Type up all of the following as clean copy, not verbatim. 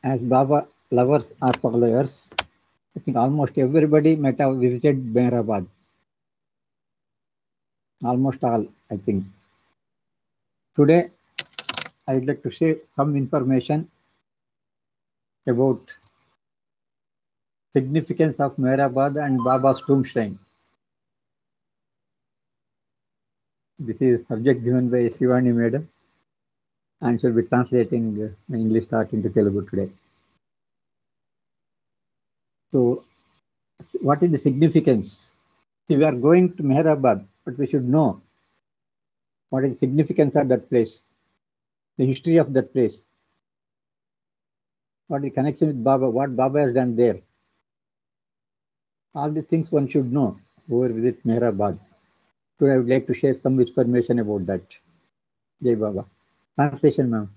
as Baba lovers or followers, I think almost everybody might have visited Mehrabad. Almost all, I think. Today, I would like to share some information about significance of Mehrabad and Baba's tomb shrine. This is subject given by Shivani Madam and should be translating my English thought into Telugu today. So, what is the significance? See, we are going to Mehrabad, but we should know what is the significance of that place, the history of that place, what is the connection with Baba, what Baba has done there. All these things one should know whoever visits Mehrabad. Today I would like to share some information about that. Jai Baba. Translation, ma'am.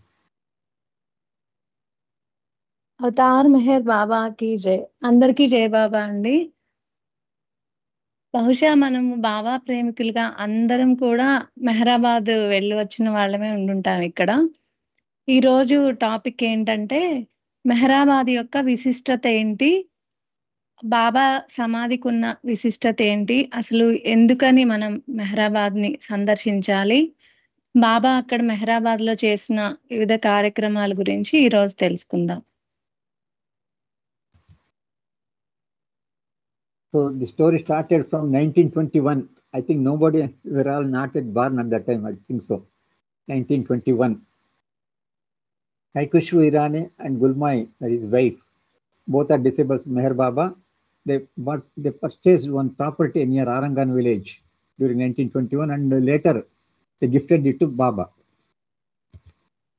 Avatar Meher బాబాకి జై. అందరికీ జై బాబా అండి. బహుశా మనము బాబా ప్రేమికులుగా అందరం కూడా మెహరాబాద్ వెళ్ళి వచ్చిన వాళ్ళమే ఉండుంటాం. ఇక్కడ ఈరోజు టాపిక్ ఏంటంటే మెహరాబాద్ యొక్క విశిష్టత ఏంటి, బాబా సమాధికి ఉన్న విశిష్టత ఏంటి, అసలు ఎందుకని మనం మెహరాబాద్ ని సందర్శించాలి, బాబా అక్కడ మెహరాబాద్ లో చేసిన వివిధ కార్యక్రమాల గురించి ఈరోజు తెలుసుకుందాం. So the story started from 1921. I think nobody were all not yet born at that time. I think so. 1921. Kaikushu Irani and Gulmai, that is wife, both are disciples of Meher Baba. They purchased one property near Arangan village during 1921 and later they gifted it to Baba.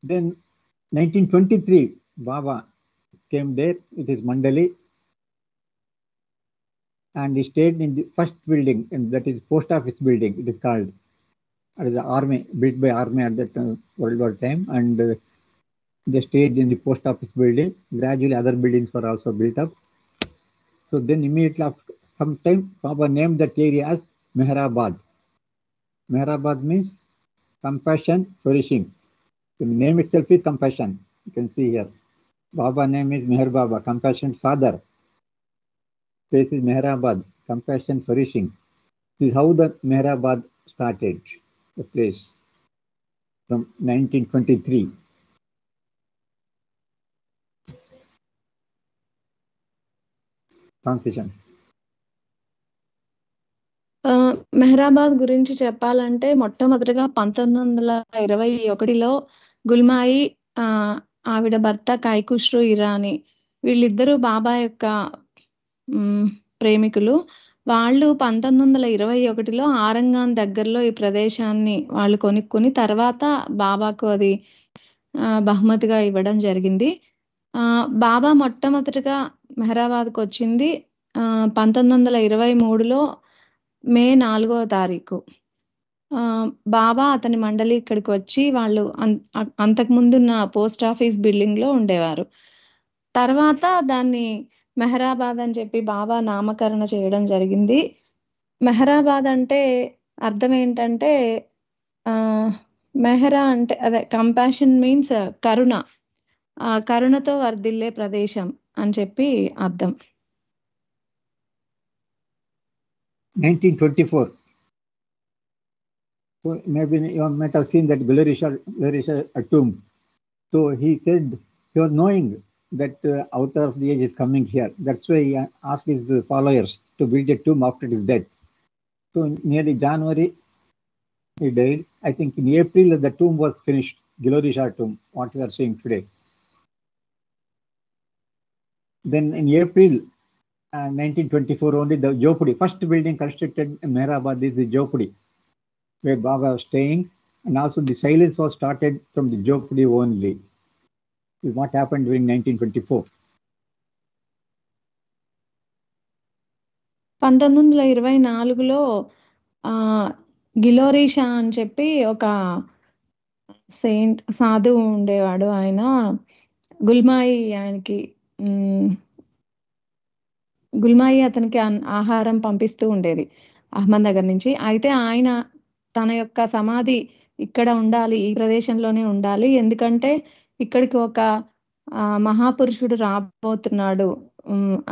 Then 1923, Baba came there with his mandali and he stayed in the first building, and that is post office building, it is called. It is the army, built by army at that World War time, and they stayed in the post office building. Gradually other buildings were also built up. So then immediately after some time, Baba named that area as Mehrabad. Mehrabad means compassion, flourishing. The name itself is compassion. You can see here. Baba name is Meher Baba, compassion father. Place is Mehrabad, compassion flourishing. This is how the Mehrabad started, the place, from 1923. Transition. Mehrabad గురించి చెప్పాలంటే మొట్టమొదటిగా 1921లో గుల్మాయి, ఆవిడ భర్త కైకుష్రు ఇరానీ, వీళ్ళిద్దరూ బాబా యొక్క ప్రేమికులు. వాళ్ళు 1921లో ఆరంగాన్ దగ్గరలో ఈ ప్రదేశాన్ని వాళ్ళు కొనుక్కొని తర్వాత బాబాకు అది బహుమతిగా ఇవ్వడం జరిగింది. బాబా మొట్టమొదటిగా మెహరాబాద్కు వచ్చింది 1923లో మే 4వ తారీఖు. బాబా అతని మండలి ఇక్కడికి వచ్చి వాళ్ళు అంతకుముందున్న పోస్ట్ ఆఫీస్ బిల్డింగ్లో ఉండేవారు. తర్వాత దాన్ని మెహరాబాద్ అని చెప్పి బాబా నామకరణ చేయడం జరిగింది. మెహరాబాద్ అంటే అర్థం ఏంటంటే మెహరా అంటే అదే కంపాషన్ మీన్స్ కరుణ, కరుణతో వర్ధిల్లే ప్రదేశం అని చెప్పి అర్థం. 1924. So maybe you might have seen that Gularisha tomb. So he said he was knowing that Avatar of the Age is coming here. That's why he asked his followers to build a tomb after his death. So nearly January he died. I think in April the tomb was finished, Gularisha tomb, what we are seeing today. Then in April 1924 only the Jopudi, first building constructed in Mehrabad is the Jopudi, where Baba was staying, and also the silence was started from the Jopudi only. This is what happened during 1924. 1924లో గిలోరీషా అని చెప్పి ఒక Saint సాధువు ఉండేవాడు. ఆయన గుల్మాయి, గుల్మాయి అతనికి ఆహారం పంపిస్తూ ఉండేది అహ్మద్నగర్ నుంచి. అయితే ఆయన తన యొక్క సమాధి ఇక్కడ ఉండాలి, ఈ ప్రదేశంలోనే ఉండాలి, ఎందుకంటే ఇక్కడికి ఒక మహాపురుషుడు రాబోతున్నాడు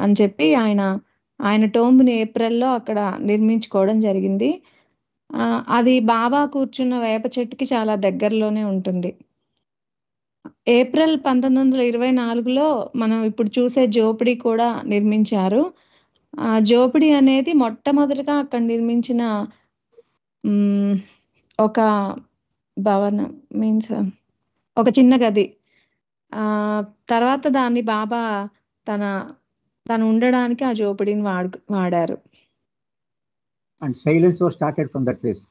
అని చెప్పి ఆయన టోంబ్ని ఏప్రిల్లో అక్కడ నిర్మించుకోవడం జరిగింది. అది బాబా కూర్చున్న వేప చెట్టుకి చాలా దగ్గరలోనే ఉంటుంది. ఏప్రిల్ 1924లో మనం ఇప్పుడు చూసే జోపిడి కూడా నిర్మించారు. జోపిడి అనేది మొట్టమొదటిగా అక్కడ నిర్మించిన ఒక భవనం మీన్స్ ఒక చిన్న గది. తర్వాత దాన్ని బాబా తను ఉండడానికి ఆ జోపిడిని వాడారు. And silence was started from that place.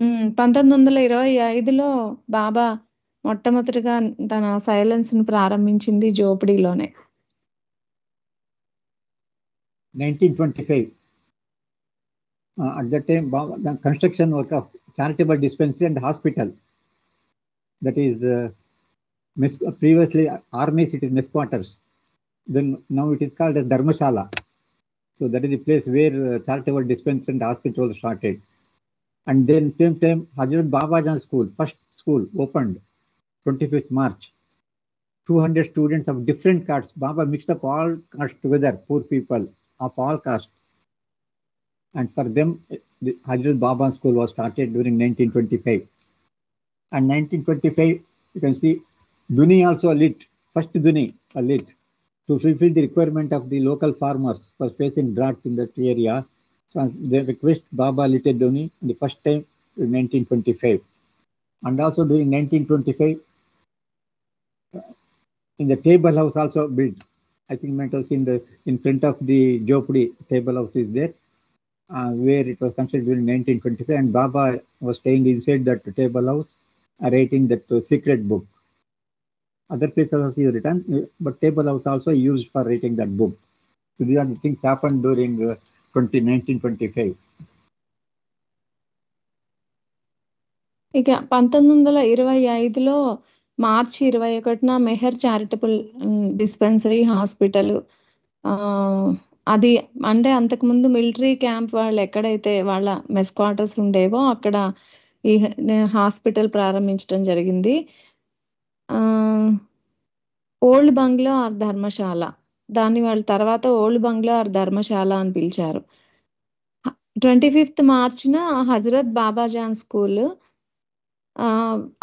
1925లో బాబా మొట్టమొదటిగా తన సైలెన్స్ ని ప్రారంభించింది జోపిడిలోనే. 1925. At that time, the construction work of charitable dispensary and hospital. That is previously armies, it is mess quarters. Then now it is called as Dharmashala. So that is the place where charitable dispensary and hospital was started. And then same time, Hazrat Babajan School, first school opened 25th March. 200 students of different castes. Baba mixed up all castes together, poor people of all castes. And for them, the Hazrat Babajan School was started during 1925. And 1925, you can see Duni also lit, first Duni lit to fulfill the requirement of the local farmers for facing drought in that area. So they request Baba lit a Duni the first time in 1925. And also during 1925, in the table house also built. I think might have seen in front of the Jopudi table house is there, where it was constructed during 1925, and Baba was staying inside that table house, writing that secret book. Other places also is written, but table house also used for writing that book. So these are the things happened during 1925. ఇక 1925లో మార్చి 21న Meher charitable dispensary hospital, అది అంటే అంతకుముందు military camp వాళ్ళు ఎక్కడైతే వాళ్ళ mess quarters ఉండేవో అక్కడ ఈ hospital ప్రారంభించడం జరిగింది. ఓల్డ్ బంగ్లో ఆర్ ధర్మశాల, దాన్ని వాళ్ళు తర్వాత ఓల్డ్ బంగ్లో ఆర్ ధర్మశాల అని పిలిచారు. 25th మార్చిన హజరత్ బాబాజాన్ స్కూల్,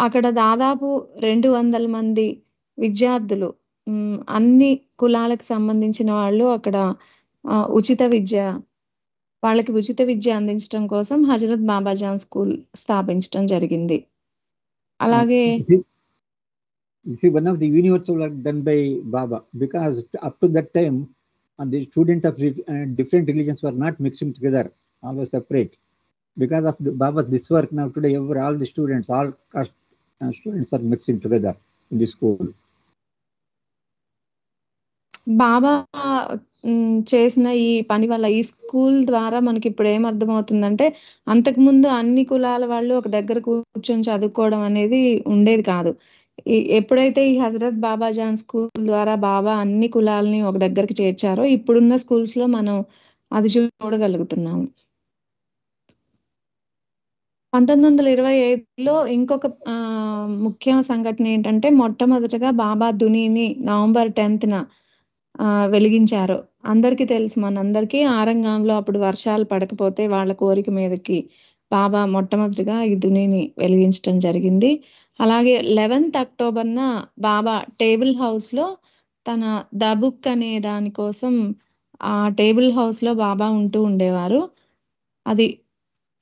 అక్కడ దాదాపు 200 మంది విద్యార్థులు, అన్ని కులాలకు సంబంధించిన వాళ్ళు అక్కడ వాళ్ళకి ఉచిత విద్య అందించడం కోసం హజరత్ బాబాజాన్ స్కూల్ స్థాపించడం జరిగింది. అలాగే this is one of the universal work done by Baba, because up to that time the students of different religions were not mixing together, all were separate. Because of Baba's this work, now today all the students, all caste students are mixing together in the school. బాబా చేసిన ఈ పని వల్ల ఈ school ద్వారా మనకి ఇప్పుడు ఏమర్థమవుతుందంటే, అంతకుముందు అన్ని కులాల వాళ్ళు ఒక దగ్గర కూర్చొని చదువుకోవడం అనేది ఉండేది కాదు. ఎప్పుడైతే ఈ హజరత్ బాబాజాన్ స్కూల్ ద్వారా బాబా అన్ని కులాలని ఒక దగ్గరికి చేర్చారో ఇప్పుడున్న స్కూల్స్ లో మనం అది చూడగలుగుతున్నాము. 1925లో ఇంకొక ముఖ్య సంఘటన ఏంటంటే, మొట్టమొదటిగా బాబా దునీని నవంబర్ 10న వెలిగించారు. అందరికీ తెలుసు, మనందరికీ ఆరంగంలో అప్పుడు వర్షాలు పడకపోతే వాళ్ళ కోరిక మీదకి బాబా మొట్టమొదటిగా ఈ దునీని వెలిగించడం జరిగింది. అలాగే 11th అక్టోబర్న బాబా టేబుల్ హౌస్లో తన ద బుక్ అనే దానికోసం ఆ టేబుల్ హౌస్లో బాబా ఉంటూ ఉండేవారు. అది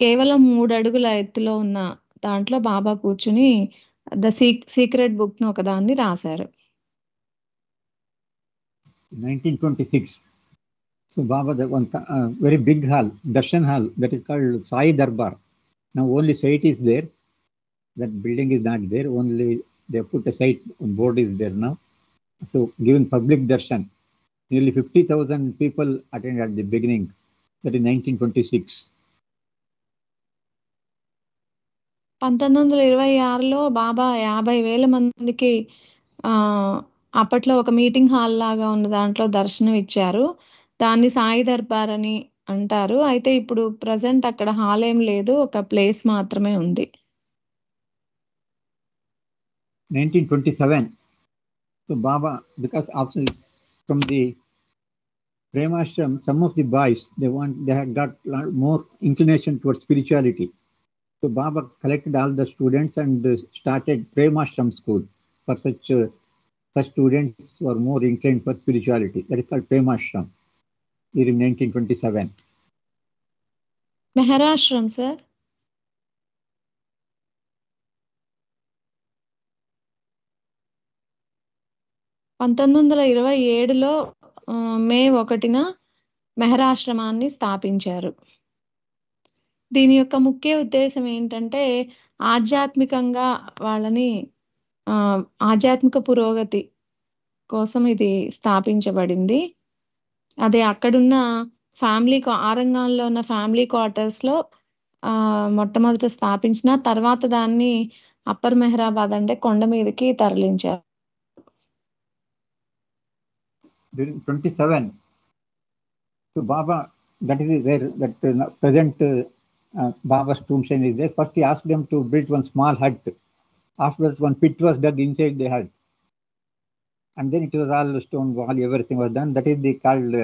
కేవలం 3 అడుగుల ఎత్తులో ఉన్న దాంట్లో బాబా కూర్చుని ద సీక్రెట్ బుక్ ను ఒకదాన్ని రాశారు. 1926. So Baba, the one very big hall, Darshan hall, that is called Sai Darbar. Now only site is there. That building is not there. Only they put a site board is there now. So given public darshan, nearly 50,000 people attended at the beginning. That is 1926. 1926లో బాబా 50,000 మందికి అప్పట్లో ఒక meeting hall లాగా ఉన్న దాంట్లో దర్శనం ఇచ్చారు. దాన్ని సాయి దర్బార్ అని అంటారు. అయితే ఇప్పుడు ప్రజెంట్ అక్కడ హాల్ ఏం లేదు, ఒక ప్లేస్ మాత్రమే ఉంది. 1927, So Baba, because from the Premashram, some of the boys they had got more inclination towards spirituality. So Baba collected all the students and started Premashram school for such students who are more inclined for spirituality. That is called Premashram during 1927. మెహరాశ్రమ్ sir. పంతొమ్మిది వందల 27లో మే 1న మెహరాశ్రమాన్ని స్థాపించారు. దీని యొక్క ముఖ్య ఉద్దేశం ఏంటంటే ఆధ్యాత్మికంగా వాళ్ళని ఆధ్యాత్మిక పురోగతి కోసం ఇది స్థాపించబడింది. అదే అక్కడున్న ఆరంగంలో ఉన్న ఫ్యామిలీ క్వార్టర్స్లో మొట్టమొదట స్థాపించిన తర్వాత దాన్ని అప్పర్ మెహరాబాద్ అంటే కొండ మీదకి తరలించారు. During 27, so Baba, that is where that present Baba's tombstone is there. First, he asked them to build one small hut. Afterwards, one pit was dug inside the hut, and then it was all stone wall. Everything was done. That is called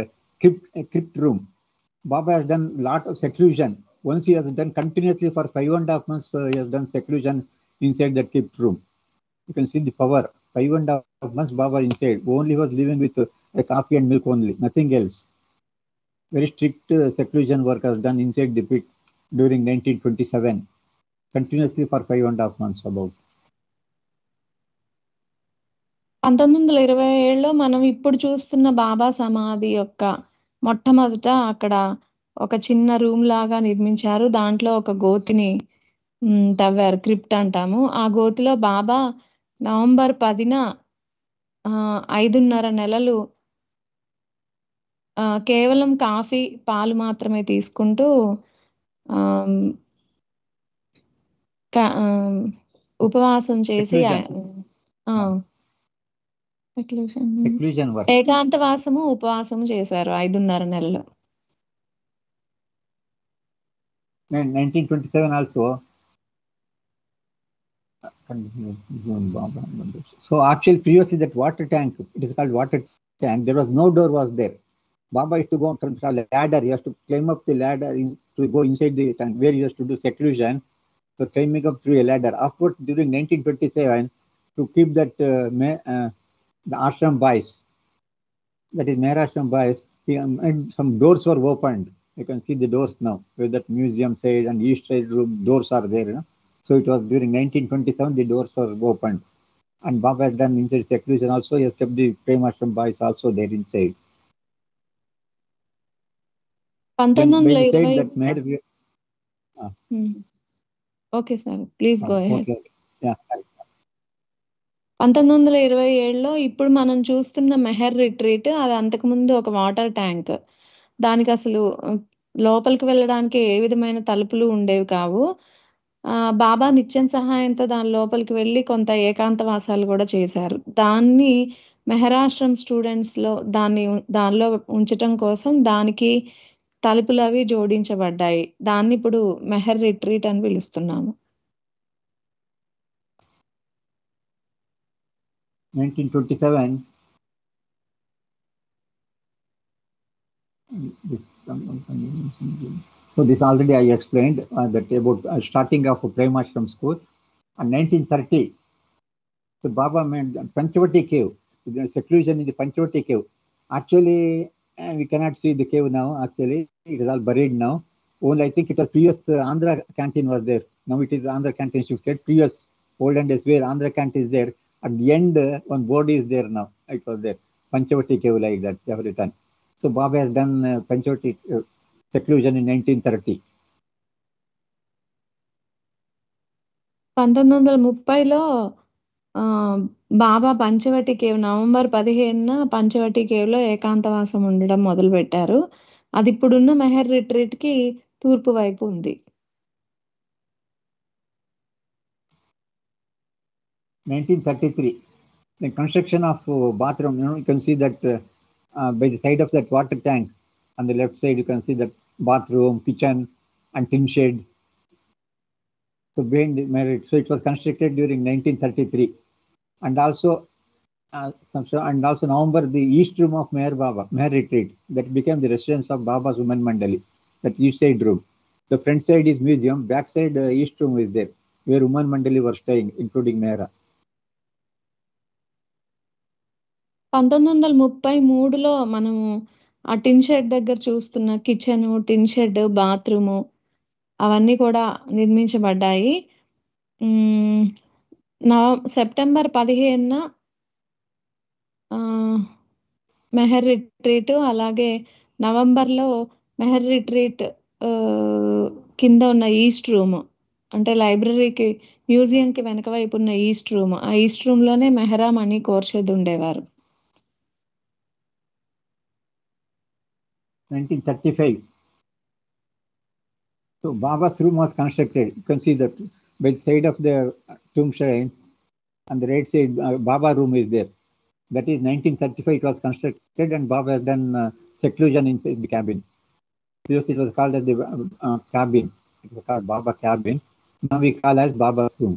crypt room. Baba has done a lot of seclusion. Once he has done continuously for 5.5 months, he has done seclusion inside that crypt room. You can see the power. 5.5 months Baba inside. Only was living with a coffee and milk only, nothing else. Very strict seclusion work was done inside the pit during 1927, continuously for 5.5 months about. 1927లో మనం ఇప్పుడు చూస్తున్న బాబా సమాధి యొక్క మొట్టమొదట అక్కడ ఒక చిన్న room లాగా నిర్మించారు. దాంట్లో ఒక గోతిని తవ్వారు, క్రిప్ట్ అంటాము. ఆ గోతిలో బాబా నవంబర్ 10న 5.5 నెలలు కేవలం కాఫీ, పాలు మాత్రమే తీసుకుంటూ ఉపవాసం చేసి ఏకాంతవాసము ఉపవాసము చేశారు 5.5 నెలలు. 1927 also. So actually previously that water tank, it is called water tank, there was no door was there. Baba used to go from the ladder, he has to climb up the ladder to go inside the tank where he has to do seclusion. So climbing up through a ladder. Afterwards, during 1927, to keep that the ashram boys, that is Meherashram boys, some doors were opened. You can see the doors now, where that museum side and east side room doors are there. You know? So it was during 1927 the doors were opened, and Baba has done inside seclusion also. He has kept the Premashram boys also there inside. 1920. Okay sir, please go ahead. 1927లో ఇప్పుడు మనం చూస్తున్న Meher retreat, అది అంతకుముందు ఒక water tank. దానికి అసలు లోపలికి వెళ్ళడానికి ఏ విధమైన తలుపులు ఉండేవి కావు. బాబా నిత్యం సహాయంతో దాని లోపలికి వెళ్ళి కొంత ఏకాంతవాసాలు కూడా చేశారు. దాన్ని మెహరాశ్రమ్ స్టూడెంట్స్లో దానిలో ఉంచటం కోసం దానికి తలుపులు అవి జోడించబడ్డాయి. దాన్ని ఇప్పుడు మెహర్ రిట్రీట్ అని పిలుస్తున్నాము. 1927. So this already I explained that about starting of Premashram school. And 1930, so Baba made Panchavati cave, the seclusion in the Panchavati cave. Actually, we cannot see the cave now. Actually, it is all buried now. Only I think it was previous Andhra canteen was there. Now it is Andhra canteen shifted. Previous olden days where Andhra canteen is there. At the end, one board is there now. It was there. Panchavati cave like that. They have written. So Baba has done Panchavati seclusion in 1930. 1930లో Baba Panchavati cave November 15న పంచవటి కేవ్లో ఏకాంతవాసం ఉండడం మొదలుపెట్టారు. అది ఇప్పుడున్న మెహర్ రిట్రీట్కి తూర్పు వైపు ఉంది. 1933, the construction of bathroom. You can see that by the side of that water tank, on the left side, you can see that bathroom, kitchen, and tin shed. So behind the merit, so it was constructed during 1933, and also And also November, the east room of Meher Baba, Meher Retreat, that became the residence of Baba's Women Mandali, that east side room. The front side is museum, back side east room is there, where Women Mandali were staying, including Mehra. 1933లో మనము ఆ టిన్ shed దగ్గర చూస్తున్న kitchen, టిన్ shed, bathroom అవన్నీ కూడా నిర్మించబడ్డాయి. September 15న Meher retreat, అలాగే నవంబర్లో Meher retreat కింద ఉన్న ఈస్ట్ రూమ్, అంటే లైబ్రరీకి మ్యూజియంకి వెనక వైపు ఉన్న ఈస్ట్ రూమ్, ఆ ఈస్ట్ రూమ్లోనే మెహరా మణి కోర్షద్ ఉండేవారు. 1935. So Baba's room was constructed. You can see that by the side of the tomb shrine, on the right side, Baba room is there. That is 1935 it was constructed, and Baba has done seclusion inside the cabin. Previously it was called as the cabin. It was called Baba cabin. Now we call as Baba's room.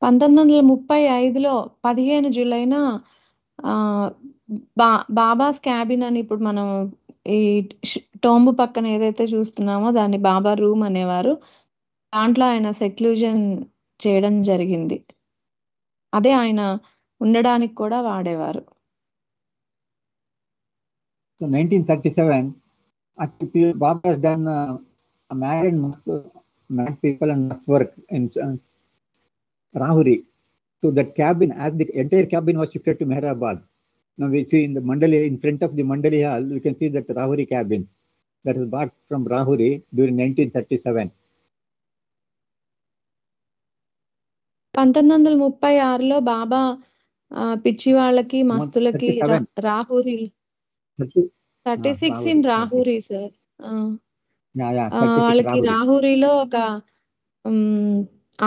1935లో 15 జూలైన Baba's cabin అని ఇప్పుడు మనం ఈ టోంబు పక్కన ఏదైతే చూస్తున్నామో దాన్ని బాబా room అనేవారు. దాంట్లో ఆయన సెక్లూజన్ చేయడం జరిగింది. అదే ఆయన ఉండడానికి కూడా వాడేవారు. So 1937, Baba has done married people and must work in Rahuri. So that cabin, as the entire cabin was shifted to Mehrabad. Now we see in the Mandali, in front of the Mandali hall, we can see that Rahuri cabin that was bought from Rahuri during 1937. 1936లో బాబా పిచ్చి వాళ్ళకి మస్తులకి రాహురి 36 in రాహురి sir. వాళ్ళకి రాహురిలో ఒక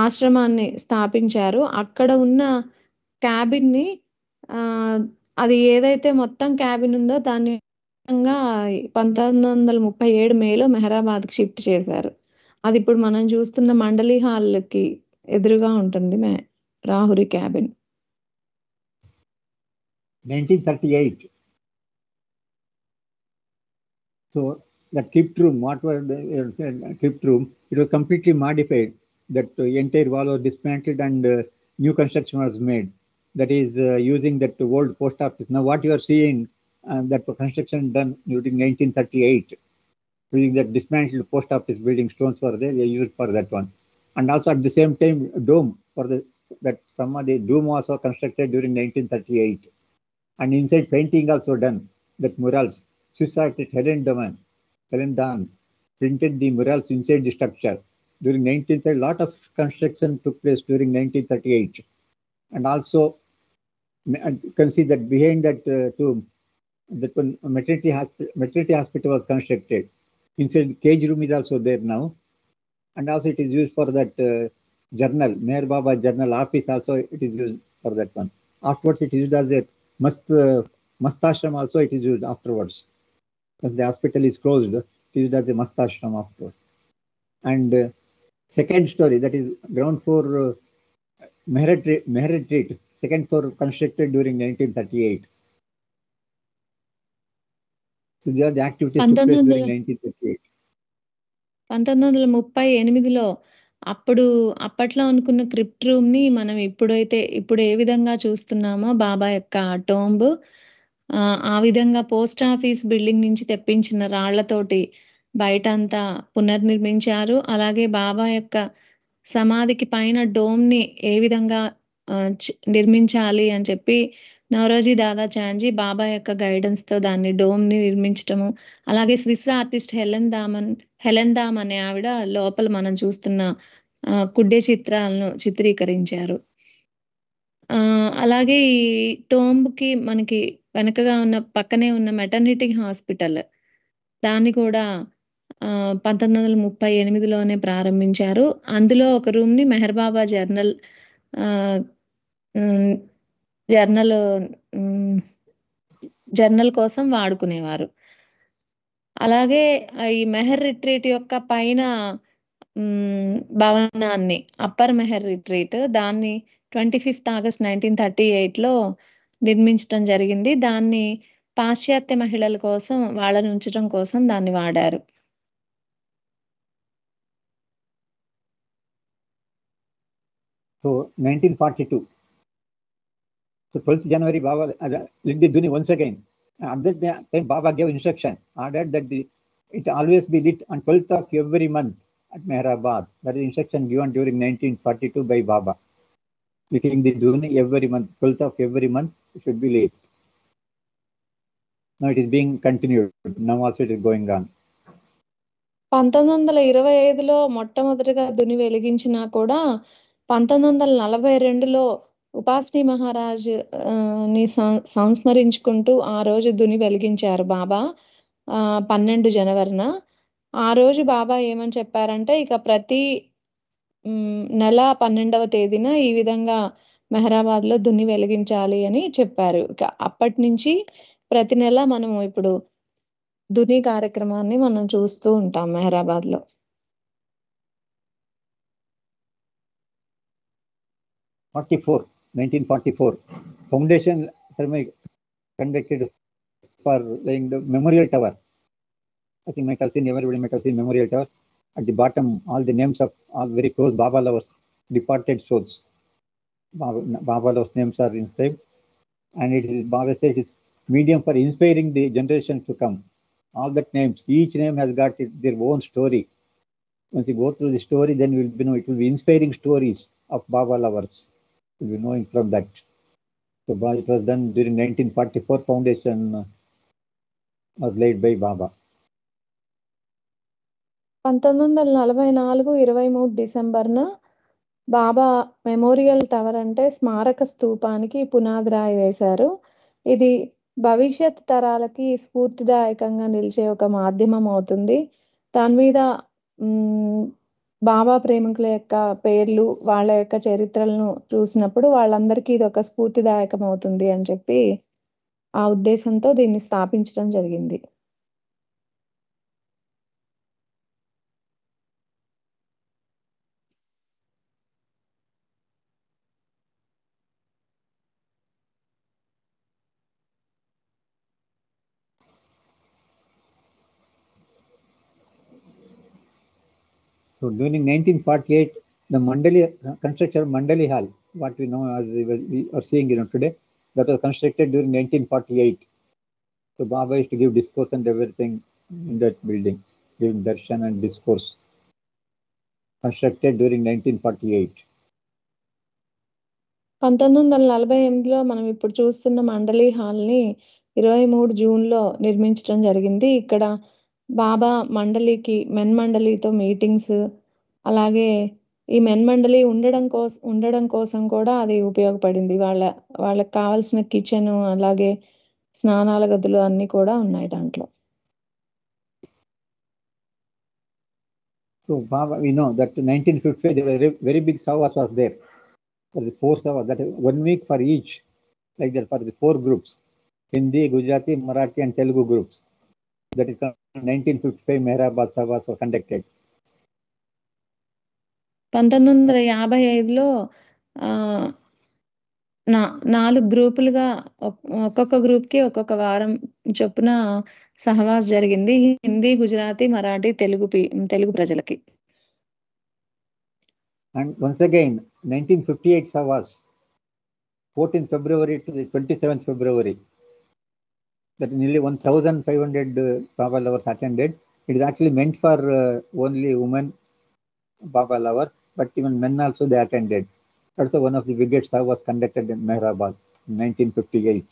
ఆశ్రమాన్ని స్థాపించారు. అక్కడ ఉన్న cabin ని అది ఏదైతే మొత్తం క్యాబిన్ ఉందో దాన్ని 1937 మేలో మెహరాబాద్కి షిఫ్ట్ చేశారు. అది ఇప్పుడు మనం చూస్తున్న మండలి హాల్కి ఎదురుగా ఉంటుంది రాహురి cabin. 1938. So the crypt room, what was the crypt room? It was completely modified. That entire wall was dismantled and new construction was made. That is using that old post office. Now what you are seeing, that construction done during 1938, using that dismantled post office building, stones were there, they used for that one. And also at the same time, dome for that some of the dome was also constructed during 1938. And inside painting also done, that murals. Swiss artist Helen Dahm printed the murals inside the structure. During 1930, a lot of construction took place during 1938. And also, you can see that behind that tomb, that one maternity hospital was constructed. Inside cage room is also there now. And also it is used for that journal, Meher Baba journal office also it is used for that one. Afterwards it is used as a Mastashram also it is used afterwards. As the hospital is closed, it is used as a Mastashram afterwards. And second story, that is ground floor Meher Retreat, second floor constructed during 1938. So these are the activities took place during 1938. 1938లో అప్పట్లో అనుకున్న crypt room ని మనం ఇప్పుడు ఏ విధంగా చూస్తున్నామో బాబా యొక్క tomb, ఆ విధంగా post office building నుంచి తెప్పించిన రాళ్లతోటి బయటంతా పునర్నిర్మించారు. అలాగే బాబా యొక్క సమాధికి పైన డోమ్ ని ఏ విధంగా నిర్మించాలి అని చెప్పి నౌరోజీ దాదా చాంజీ బాబా యొక్క గైడెన్స్ తో దాన్ని డోమ్ ని నిర్మించటము, అలాగే స్విస్ ఆర్టిస్ట్ హెలెన్ దామ్ అనే ఆవిడ లోపల మనం చూస్తున్న కుడ్డే చిత్రాలను చిత్రీకరించారు. అలాగే ఈ టోంబ్కి మనకి వెనకగా ఉన్న పక్కనే ఉన్న మెటర్నిటీ హాస్పిటల్, దాన్ని కూడా 1938లోనే ప్రారంభించారు. అందులో ఒక రూమ్ ని మెహర్ బాబా జర్నల్ కోసం వాడుకునేవారు. అలాగే ఈ మెహర్ రిట్రీట్ యొక్క పైన భవనాన్ని అప్పర్ మెహర్ రిట్రీట్ దాన్ని 25th ఆగస్ట్ 1938లో నిర్మించడం జరిగింది. దాన్ని పాశ్చాత్య మహిళల కోసం వాళ్ళని ఉంచడం కోసం దాన్ని వాడారు. So 1942. So 12th January, Baba lit the Duni once again. At that time, Baba gave instruction, ordered that it always be lit on 12th of every month at Mehrabad. That is instruction given during 1942 by Baba. Lighting the Duni every month, 12th of every month, it should be lit. Now it is being continued. Now also it is going on. 1925లో మొట్టమొదటిగా దుని వెలిగించినా కూడా 1942లో ఉపాసిని మహారాజ్ ని సంస్మరించుకుంటూ ఆ రోజు దుని వెలిగించారు బాబా 12 జనవరిన. ఆ రోజు బాబా ఏమని చెప్పారంటే ఇక ప్రతి నెల 12వ తేదీన ఈ విధంగా మెహరాబాద్లో దుని వెలిగించాలి అని చెప్పారు. ఇక అప్పటి నుంచి ప్రతి నెల మనము ఇప్పుడు దుని కార్యక్రమాన్ని మనం చూస్తూ ఉంటాం మెహరాబాద్లో. 1944 foundation ceremony conducted for laying the memorial tower. I think everybody might have seen memorial tower. At the bottom, all the names of all very close Baba lovers, departed souls. Baba lovers' names are inscribed, and it is Baba says it's medium for inspiring the generation to come. All that names, each name has got their own story. Once you go through the story, then it will be inspiring stories of Baba lovers. You'll be knowing from that. So it was done during 1944. Foundation was laid by Baba. 1944 23 డిసెంబర్న Baba memorial tower అంటే స్మారక స్తూపానికి పునాది రాయి వేశారు. ఇది భవిష్యత్ తరాలకి స్ఫూర్తిదాయకంగా నిలిచే ఒక మాధ్యమం అవుతుంది. దాని మీద బాబా ప్రేమికుల యొక్క పేర్లు, వాళ్ళ యొక్క చరిత్రలను చూసినప్పుడు వాళ్ళందరికీ ఇది ఒక స్ఫూర్తిదాయకం అవుతుంది అని చెప్పి ఆ ఉద్దేశంతో దీన్ని స్థాపించడం జరిగింది. So during 1948, the Mandali construction of Mandali Hall, what we know as we are seeing today, that was constructed during 1948. So Baba used to give discourse and everything in that building, giving darshan and discourse. Constructed during 1948. 1948లో మనం ఇప్పుడు చూస్తున్న మండలి హాల్ని 23 జూన్లో నిర్మించడం జరిగింది. ఇక్కడ బాబా మండలికి men మండలితో meetings, అలాగే ఈ మెన్ మండలి ఉండడం కోసం కూడా అది ఉపయోగపడింది. వాళ్ళకి కావాల్సిన కిచెన్, అలాగే స్నానాల గదులు అన్నీ కూడా ఉన్నాయి దాంట్లో. So Baba, we know that 1955 there was a very big savas was there. For the 4 savas, that is 1 week for each, like that for the 4 groups, Hindi, Gujarati, Marathi and Telugu groups. That is 1955 Mehrabad savas were conducted. 1955లో 4 గ్రూపులుగా ఒక్కొక్క గ్రూప్కి ఒక్కొక్క వారం చొప్పున సహవాస్ జరిగింది. హిందీ, గుజరాతీ, మరాఠీ, తెలుగు ప్రజలకి. And once again 1958 savas, 14th February to the 27th February. That nearly 1,500 Baba lovers attended. It is actually meant for only women Baba lovers, but even men also they attended. Also one of the biggest was conducted in Mehrabad in 1958.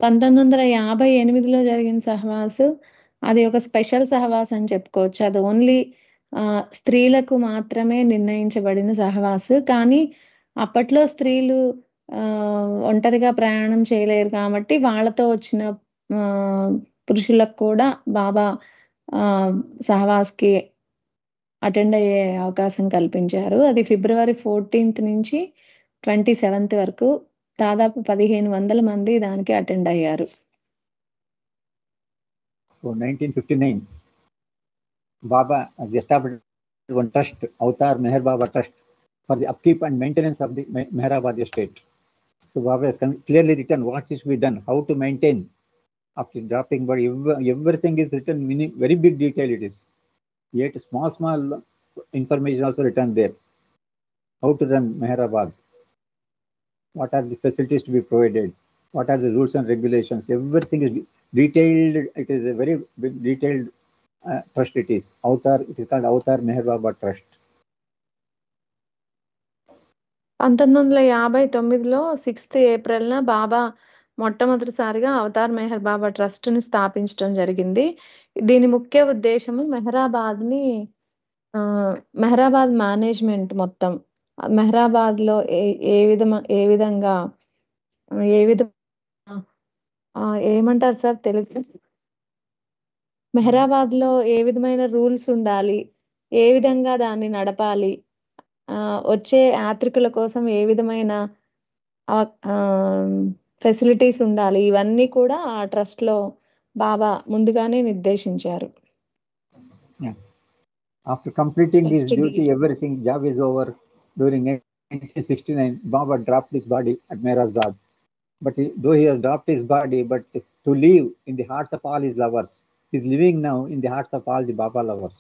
1958లో జరిగిన సహవాసు అది ఒక special సహవాస్ అని చెప్పుకోవచ్చు. అది only స్త్రీలకు మాత్రమే నిర్ణయించబడిన సహవాసు. కానీ అప్పట్లో స్త్రీలు ఒంటరిగా ప్రయాణం చేయలేరు కాబట్టి వాళ్ళతో వచ్చిన పురుషులకు కూడా బాబా సహవాస్కి అటెండ్ అయ్యే అవకాశం కల్పించారు. అది ఫిబ్రవరి 14th నుంచి 27th వరకు దాదాపు 1500 మంది దానికి అటెండ్ అయ్యారు. So 1959, Baba has established one trust, Avatar Meher Baba Trust, for the upkeep and maintenance of the Meherabad estate. So Baba has clearly written what is to be done, how to maintain after dropping body. Everything is written in very big detail it is. Yet small information also written there. How to run Meherabad, what are the facilities to be provided, what are the rules and regulations, everything is detailed. It is a very big detailed trust it is. It is called Avatar Meher Baba Trust. 1959లో 6th ఏప్రిల్‌న బాబా మొట్టమొదటిసారిగా Avatar Meher బాబా ట్రస్ట్‌ని స్థాపించడం జరిగింది. దీని ముఖ్య ఉద్దేశము Mehrabad management మొత్తం. మెహరాబాద్‌లో ఏ విధంగా ఏ విధ ఏమంటారు సార్ తెలుగులో? మెహరాబాద్‌లో ఏ విధమైన రూల్స్ ఉండాలి? ఏ విధంగా దాన్ని నడపాలి? వచ్చే యాత్రికుల కోసం ఏ విధమైన ఫెసిలిటీస్ ఉండాలి? ఇవన్నీ కూడా ఆ ట్రస్ట్‌లో బాబా ముందుగానే నిర్దేశించారు. After completing his duty, everything job is over. During 1969, Baba dropped his body at Meherabad. But though he has dropped his body, but to live in the hearts of all his lovers, he is living now in the hearts of all the Baba lovers.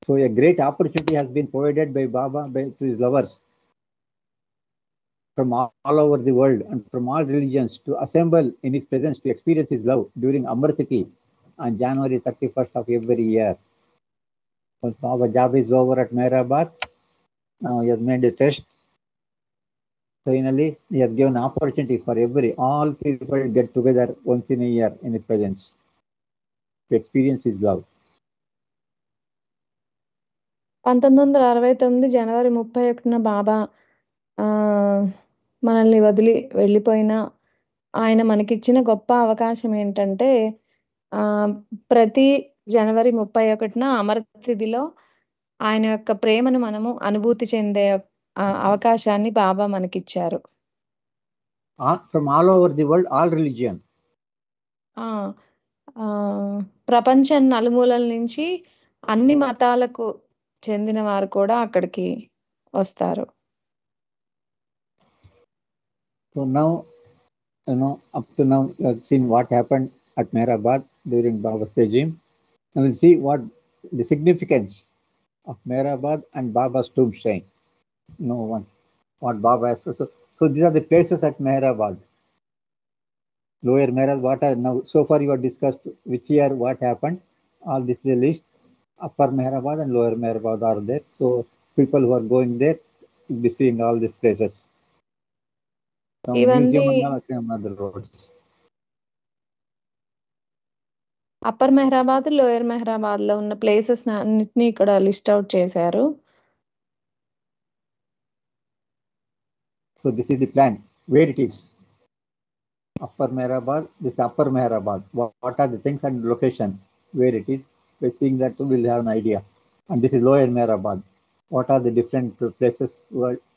So a great opportunity has been provided by Baba to his lovers from all over the world and from all religions to assemble in his presence to experience his love during Amrititi on January 31st of every year. Once Baba job is over at Meherabad, now he has made a test. Finally, he has given opportunity for all people to get together once in a year in his presence to experience his love. 1969 జనవరి 31న బాబా మనల్ని వదిలి వెళ్ళిపోయిన ఆయన మనకిచ్చిన గొప్ప అవకాశం ఏంటంటే ప్రతి జనవరి 31న అమరతిథిలో ఆయన యొక్క ప్రేమను మనము అనుభూతి చెందే అవకాశాన్ని బాబా మనకిచ్చారు. From all over the world, all religion. ప్రపంచం నలుమూలల నుంచి అన్ని మతాలకు చెందిన వారు కూడా అక్కడికి వస్తారు. So now, up to now, you have seen what happened at Meherabad during Baba's regime. Now we'll see what the significance of Meherabad and Baba's tomb shrine. What Baba has. So these are the places at Meherabad. Lower Meherabad, now so far you have discussed which year what happened. All this is the list. Upper Meherabad and Lower Meherabad are there. So people who are going there will be seeing all these places. From museum and other roads. Upper Meherabad, lower మెహరాబాద్‌లో ఉన్న places అన్నిటిని ఇక్కడ list out చేశారు. So this is the plan where it is. Upper Meherabad, this Upper Meherabad. What are the things and location where it is? By seeing that we'll have an idea. And this is Lower Meherabad. What are the different places?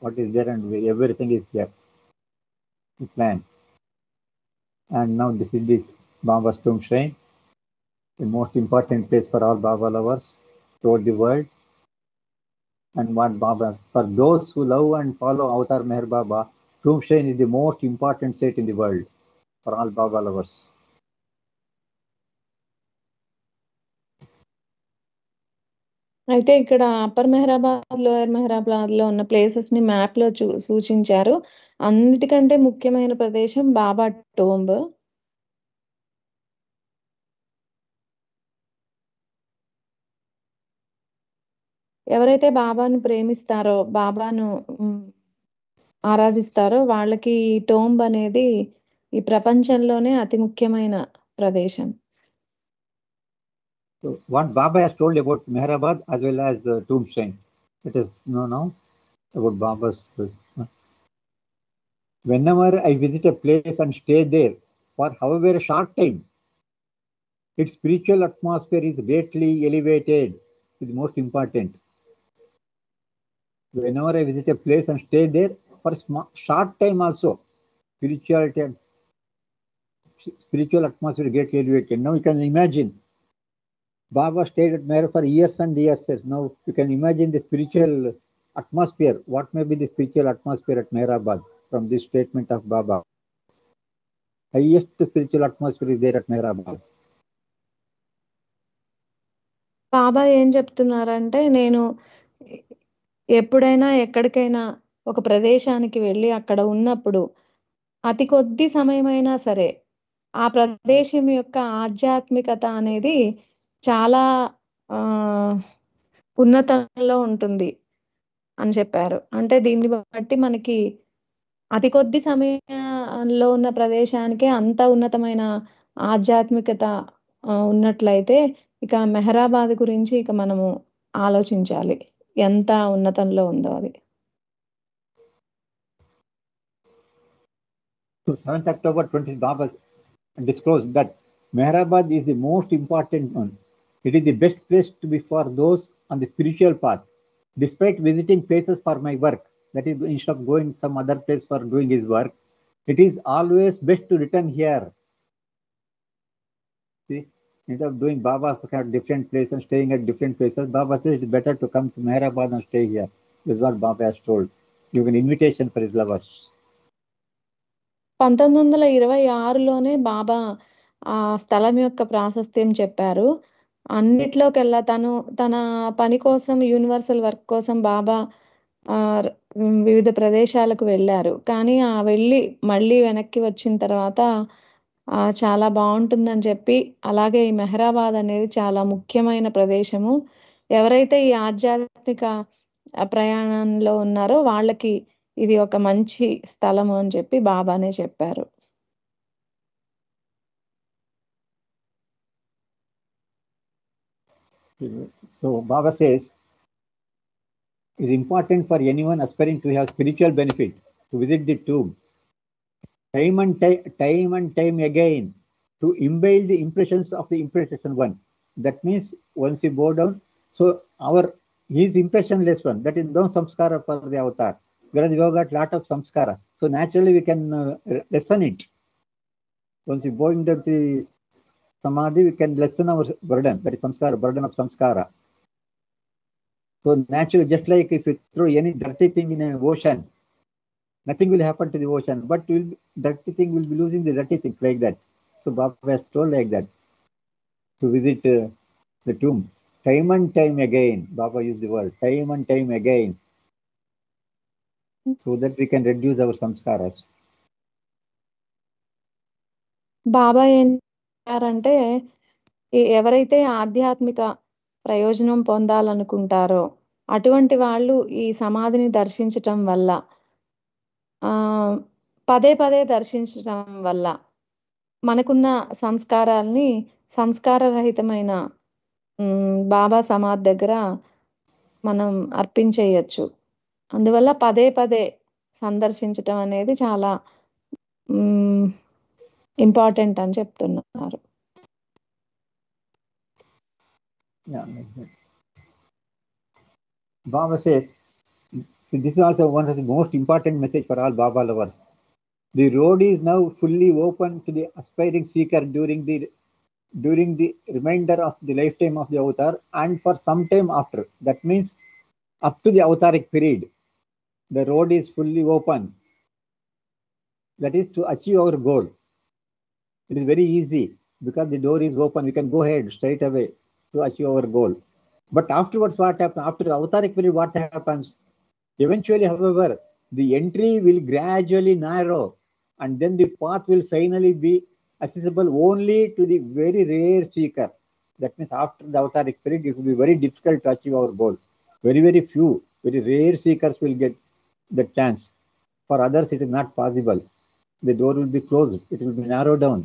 What is there and everything is there. The plan. And now this is the Baba's tomb shrine, the most important place for all Baba lovers throughout the world. And what Baba, for those who love and follow Avatar Meher Baba, tomb shrine is the most important site in the world for all Baba lovers. అయితే ఇక్కడ upper Meherabad, lower మెహరాబాద్‌లో ఉన్న ప్లేసెస్‌ని మ్యాప్‌లో సూచించారు. అన్నిటికంటే ముఖ్యమైన ప్రదేశం బాబా tomb. ఎవరైతే బాబాను ప్రేమిస్తారో, బాబాను ఆరాధిస్తారో వాళ్ళకి టోంబ్ అనేది ఈ ప్రపంచంలోనే అతి ముఖ్యమైన ప్రదేశం. So what Baba has told about Meherabad as well as the tomb shrine, it is now about Baba's. Whenever I visit a place and stay there for however a short time, its spiritual atmosphere is greatly elevated. It's most important. Whenever I visit a place and stay there for a short time also, spiritual atmosphere greatly elevated. Now you can imagine Baba stayed at Mehra for years and years. Now you can imagine the spiritual atmosphere. What may be the spiritual atmosphere at Mehrabad from this statement of Baba? Highest spiritual atmosphere is there at Mehrabad. బాబా ఏం చెప్తున్నారంటే, నేను ఎప్పుడైనా ఎక్కడికైనా ఒక ప్రదేశానికి వెళ్ళి అక్కడ ఉన్నప్పుడు అతి కొద్ది సమయమైనా సరే ఆ ప్రదేశం యొక్క ఆధ్యాత్మికత అనేది చాలా ఉన్నతంలో ఉంటుంది అని చెప్పారు. అంటే దీన్ని బట్టి మనకి అతి కొద్ది సమయంలో ఉన్న ప్రదేశానికే అంత ఉన్నతమైన ఆధ్యాత్మికత ఉన్నట్లయితే ఇక మెహరాబాద్ గురించి ఇక మనము ఆలోచించాలి. ఎంత ఉన్నతంలో ఉందో అది. So 7th October 20, Baba disclosed that Mehrabad is the most important one. It is the best place to be for those on the spiritual path. Despite visiting places for my work, that is, instead of going some other place for doing his work, it is always best to return here. See, instead of doing Baba at different places and staying at different places, Baba says it's better to come to Mehrabad and stay here. This is what Baba has told. Give an invitation for his lovers. 1926లోనే బాబా ఆ స్థలం యొక్క ప్రాశస్త్యం చెప్పారు. అన్నిట్లోకెల్లా తన పని కోసం, universal work కోసం బాబా వివిధ ప్రదేశాలకు వెళ్ళారు. కానీ వెళ్ళి మళ్ళీ వెనక్కి వచ్చిన తర్వాత చాలా బావుంటుందని చెప్పి, అలాగే ఈ మెహరాబాద్ అనేది చాలా ముఖ్యమైన ప్రదేశము. ఎవరైతే ఈ ఆధ్యాత్మిక ప్రయాణంలో ఉన్నారో వాళ్ళకి ఇది ఒక మంచి స్థలము అని చెప్పి బాబానే చెప్పారు. So Baba says it is important for anyone aspiring to have spiritual benefit to visit the tomb time and time again to imbibe the impressions of the impression one. That means once you bow down, so his impressionless one, that is no samskara for the avatar. Whereas we have got lot of samskara. So naturally we can lessen it. Once you bow into the samadhi, we can lessen our burden. That is samskara, burden of samskara. So naturally, just like if you throw any dirty thing in an ocean, nothing will happen to the ocean, but dirty thing will be losing the dirty things like that. So Baba has told like that to visit the tomb time and time again. Baba used the word time and time again, so that we can reduce our samskaras. బాబా ఏం చెప్పారంటే, ఎవరైతే ఆధ్యాత్మిక ప్రయోజనం పొందాలనుకుంటారో అటువంటి వాళ్ళు ఈ సమాధిని దర్శించటం వల్ల, పదే పదే దర్శించటం వల్ల మనకున్న సంస్కారాల్ని సంస్కారరహితమైన బాబా సమాధి దగ్గర మనం అర్పించేయచ్చు. అందువల్ల పదే పదే సందర్శించటం అనేది చాలా ఇంపార్టెంట్ అని చెప్తున్నారు. Baba says, see, this is also one of the most important message for all Baba lovers. The road is now fully open to the aspiring seeker during the remainder of the lifetime of the avatar and for some time after. That means up to the avataric period, the road is fully open. That is to achieve our goal. It is very easy because the door is open. We can go ahead straight away to achieve our goal. But afterwards, what happens? After the avataric period, what happens? Eventually, however, the entry will gradually narrow, and then the path will finally be accessible only to the very rare seeker. That means after the avataric period, it will be very difficult to achieve our goal. Very, very few, very rare seekers will get the chance. For others, it is not possible. The door will be closed. It will be narrowed down.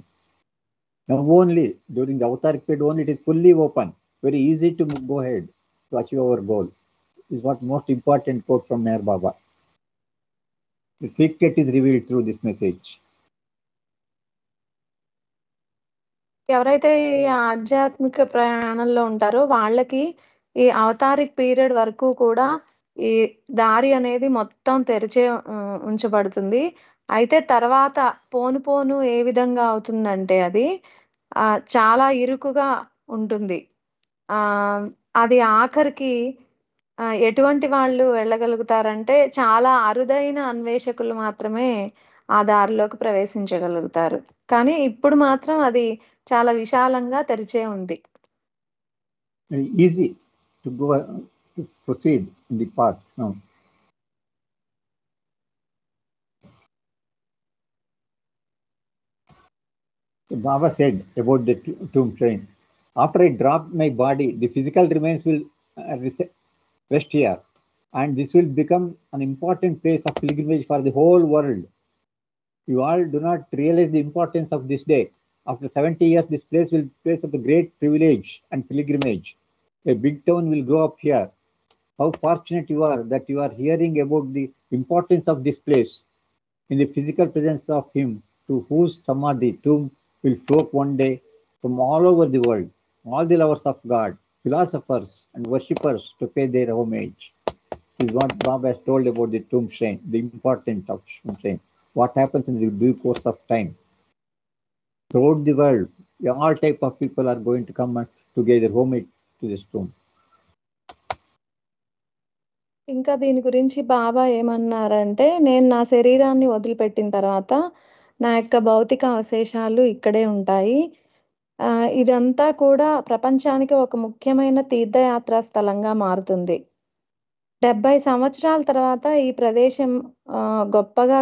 Now only, during the avataric period only, it is fully open. Very easy to go ahead to achieve our goal. This is what most important quote from Meher Baba. The secret is revealed through this message. ఎవరైతే ఈ ఆధ్యాత్మిక ప్రయాణంలో ఉంటారో వాళ్ళకి ఈ అవతారిక్ period వరకు కూడా ఈ దారి అనేది మొత్తం తెరిచే ఉంచబడుతుంది. అయితే తర్వాత పోను ఏ విధంగా అవుతుందంటే అది చాలా ఇరుకుగా ఉంటుంది. అది ఆఖరికి ఎటువంటి వాళ్ళు వెళ్ళగలుగుతారంటే చాలా అరుదైన అన్వేషకులు మాత్రమే ఆ దారిలోకి ప్రవేశించగలుగుతారు. కానీ ఇప్పుడు మాత్రం అది చాలా విశాలంగా తెరిచే ఉంది. Easy to go to proceed in the path now. Baba said about the tomb train. After I drop my body, the physical remains will rest here, and this will become an important place of pilgrimage for the whole world. You all do not realize the importance of this day. After 70 years, this place will be a place of the great privilege and pilgrimage. A big town will grow up here. How fortunate you are that you are hearing about the importance of this place in the physical presence of Him to whose Samadhi tomb will float one day from all over the world. All the lovers of God, philosophers and worshippers to pay their homage. This is what Baba has told about the tomb shrine, the importance of tomb shrine. What happens in the due course of time. Throughout the world, all type of people are going to come to gather homage to this tomb. ఇంకా దీని గురించి బాబా ఏమన్నారంటే, నేను నా శరీరాన్ని వదిలిపెట్టిన తర్వాత నా యొక్క భౌతిక అవశేషాలు ఇక్కడే ఉంటాయి. ఇదంతా కూడా ప్రపంచానికి ఒక ముఖ్యమైన తీర్థయాత్రా స్థలంగా మారుతుంది. 70 సంవత్సరాల తర్వాత ఈ ప్రదేశం గొప్పగా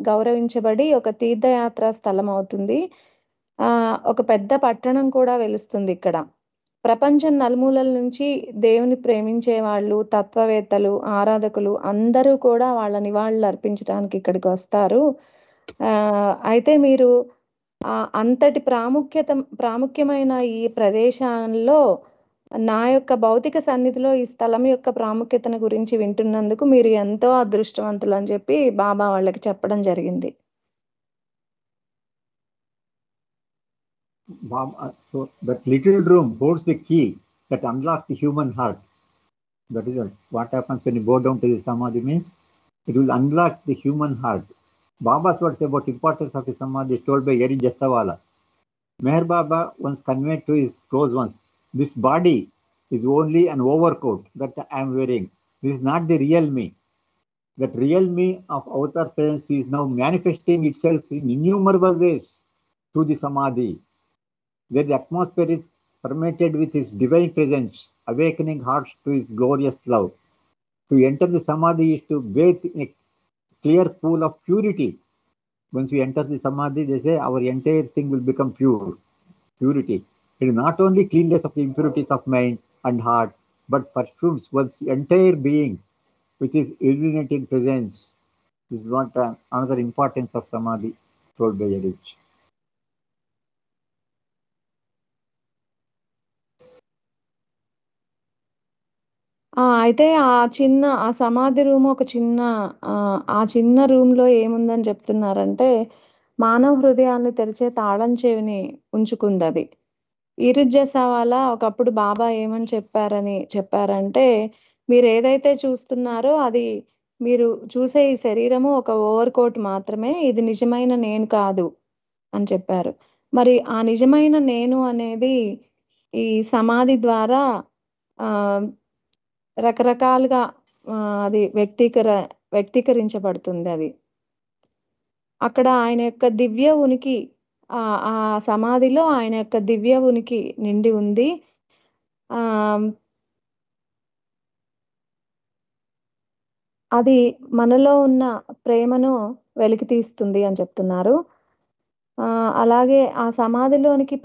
గౌరవించబడి ఒక తీర్థయాత్రా స్థలం అవుతుంది. ఒక పెద్ద పట్టణం కూడా వెలుస్తుంది ఇక్కడ. ప్రపంచం నలుమూలల నుంచి దేవుని ప్రేమించే వాళ్ళు, తత్వవేత్తలు, ఆరాధకులు అందరూ కూడా వాళ్ళ నివాళులు అర్పించడానికి ఇక్కడికి వస్తారు. అయితే మీరు అంతటి ప్రాముఖ్యమైన ఈ ప్రదేశంలో నా యొక్క భౌతిక సన్నిధిలో ఈ స్థలం యొక్క ప్రాముఖ్యతను గురించి వింటున్నందుకు మీరు ఎంతో అదృష్టవంతులు అని చెప్పి బాబా వాళ్ళకి చెప్పడం జరిగింది. So that little room holds the key that unlocks the human heart. That is what happens when you go down to the Samadhi means it will unlock the human heart. Baba's words about importance of the Samadhi is told by Yeri Jasawala. Meher Baba once conveyed to his close ones, this body is only an overcoat that I am wearing. This is not the real me. That real me of Avatar's presence is now manifesting itself in innumerable ways through the Samadhi. Where the atmosphere is permeated with His divine presence, awakening hearts to His glorious love. To enter the Samadhi is to bathe in a clear pool of purity. Once we enter the Samadhi, they say our entire thing will become pure. Purity. It is not only cleanness of the impurities of mind and heart, but perfumes one's entire being, which is illuminating presence. This is what another importance of Samadhi told by Yarich. అయితే ఆ సమాధి room ఒక చిన్న ఆ చిన్న రూమ్‌లో ఏముందని చెప్తున్నారంటే, మానవ హృదయాన్ని తెరిచే తాళం చెవిని ఉంచుకుందది. ఇరుజ్జసావాలా ఒకప్పుడు బాబా ఏమని చెప్పారంటే, మీరేదైతే చూస్తున్నారో అది మీరు చూసే ఈ శరీరము ఒక ఓవర్ కోట్ మాత్రమే. ఇది నిజమైన నేను కాదు అని చెప్పారు. మరి ఆ నిజమైన నేను అనేది ఈ సమాధి ద్వారా రకరకాలుగా అది వ్యక్తీకరించబడుతుంది అది. అక్కడ ఆయన యొక్క దివ్య ఉనికి ఆ సమాధిలో ఆయన యొక్క దివ్య ఉనికి నిండి ఉంది. అది మనలో ఉన్న ప్రేమను వెలికితీస్తుంది అని చెప్తున్నారు. అలాగే ఆ సమాధిలోనికి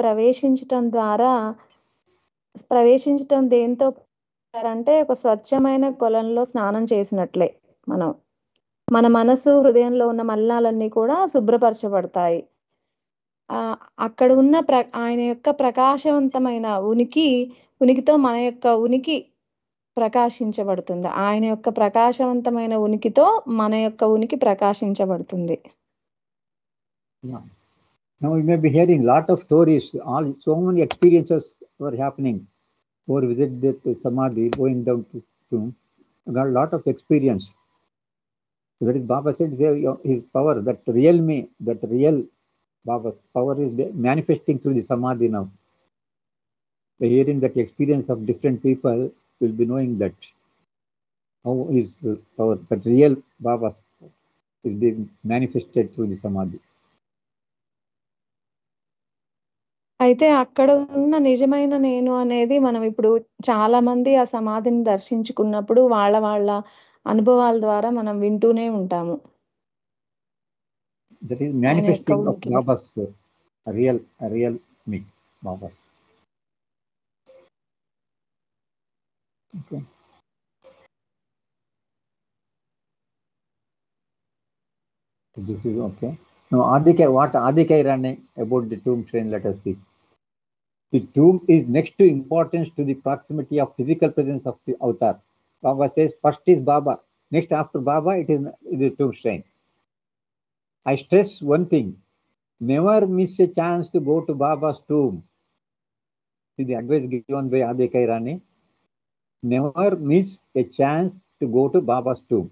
ప్రవేశించటం దేంతో అంటే ఒక స్వచ్ఛమైన కొలంలో స్నానం చేసినట్లే మన మనసు, హృదయంలో ఉన్న మలినాలన్నీ కూడా శుభ్రపరచబడతాయి. అక్కడ ఉన్న ఆయన యొక్క ప్రకాశవంతమైన ఉనికితో మన యొక్క ఉనికి ప్రకాశించబడుతుంది. ఆయన యొక్క ప్రకాశవంతమైన ఉనికితో మన యొక్క ఉనికి ప్రకాశించబడుతుంది. Now you may be hearing lot of stories, so many experiences were happening. Or visit the Samadhi, going down to got a lot of experience. So that is Baba said his power, that real me, that real Baba's power is manifesting through the Samadhi now. By hearing that experience of different people, will be knowing that how is our that real Baba is being manifested through the samadhi. అయితే అక్కడ ఉన్న నిజమైన నేను అనేది మనం ఇప్పుడు చాలా మంది ఆ సమాధిని దర్శించుకున్నప్పుడు వాళ్ళ అనుభవాల ద్వారా మనం వింటూనే ఉంటాము. That is ఆయన యొక్క manifesting of ఉనికిని. Baba's real me, Baba's. Okay. So this is okay. Now, what Adhika Irani about the tomb train, let us see. The tomb is next to importance to the proximity of physical presence of the avatar. Baba says first is Baba, next after Baba it is the tomb shrine. I stress one thing, never miss a chance to go to Baba's tomb. See the advice given by Adhika Irani. Never miss a chance to go to Baba's tomb.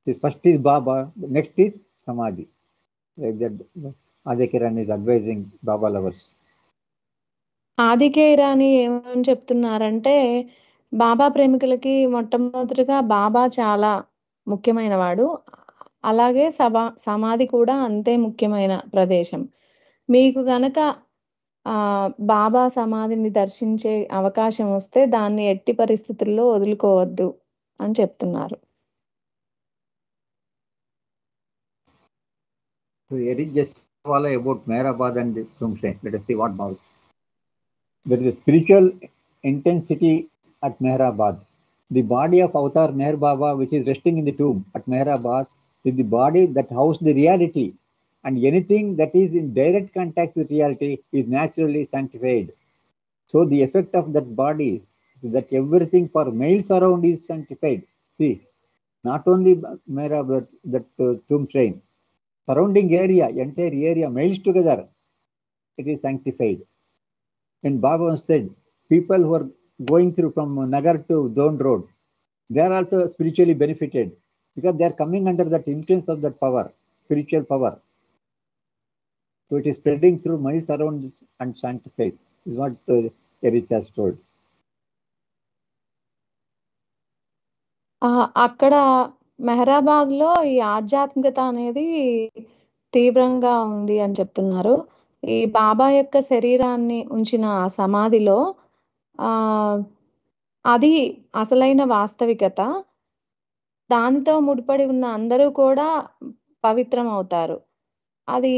The first is Baba, next is Samadhi. Like that, Adhika Irani is advising Baba lovers. ఆదికే Irani ఏమని చెప్తున్నారంటే బాబా ప్రేమికులకి మొట్టమొదటిగా బాబా చాలా ముఖ్యమైన వాడు. అలాగే సమాధి కూడా అంతే ముఖ్యమైన ప్రదేశం. మీకు గనక బాబా సమాధిని దర్శించే అవకాశం వస్తే దాన్ని ఎట్టి పరిస్థితుల్లో వదులుకోవద్దు అని చెప్తున్నారు. So here is just about Mehrabad and tomb shrine. Let us see what about. There is a spiritual intensity at Mehrabad. The body of Avatar Meher Baba, which is resting in the tomb at Mehrabad, is the body that houses the reality, and anything that is in direct contact with reality is naturally sanctified. So the effect of that body is that everything for miles around is sanctified. See, not only Mehrabad, that tomb shrine, surrounding area, entire area, miles together, it is sanctified. And Baba said, people who are going through from Nagar to Zone Road, they are also spiritually benefited because they are coming under that influence of that power, spiritual power. So it is spreading through miles around and sanctified, is what Erich has told. అక్కడ మెహరాబాద్లో ఈ ఆధ్యాత్మికత అనేది తీవ్రంగా ఉంది అని చెప్తున్నారు. ఈ బాబా యొక్క శరీరాన్ని ఉంచిన ఆ సమాధిలో అది అసలైన వాస్తవికత. దానితో ముడిపడి ఉన్న అందరూ కూడా పవిత్రం అవుతారు. అది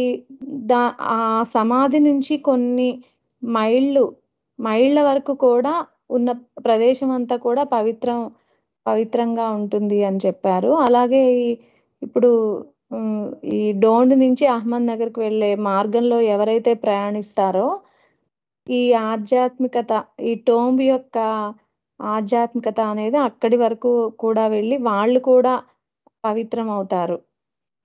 ఆ సమాధి నుంచి కొన్ని మైళ్ళ వరకు కూడా ఉన్న ప్రదేశం అంతా కూడా పవిత్రంగా ఉంటుంది అని చెప్పారు. అలాగే ఇప్పుడు ఈ డోండ్ నుంచి అహ్మద్ నగర్‌కి వెళ్ళే మార్గంలో ఎవరైతే ప్రయాణిస్తారో ఈ ఆధ్యాత్మికత, ఈ టోంబ్ యొక్క ఆధ్యాత్మికత అనేది అక్కడి వరకు కూడా వెళ్ళి వాళ్ళు కూడా పవిత్రం అవుతారు.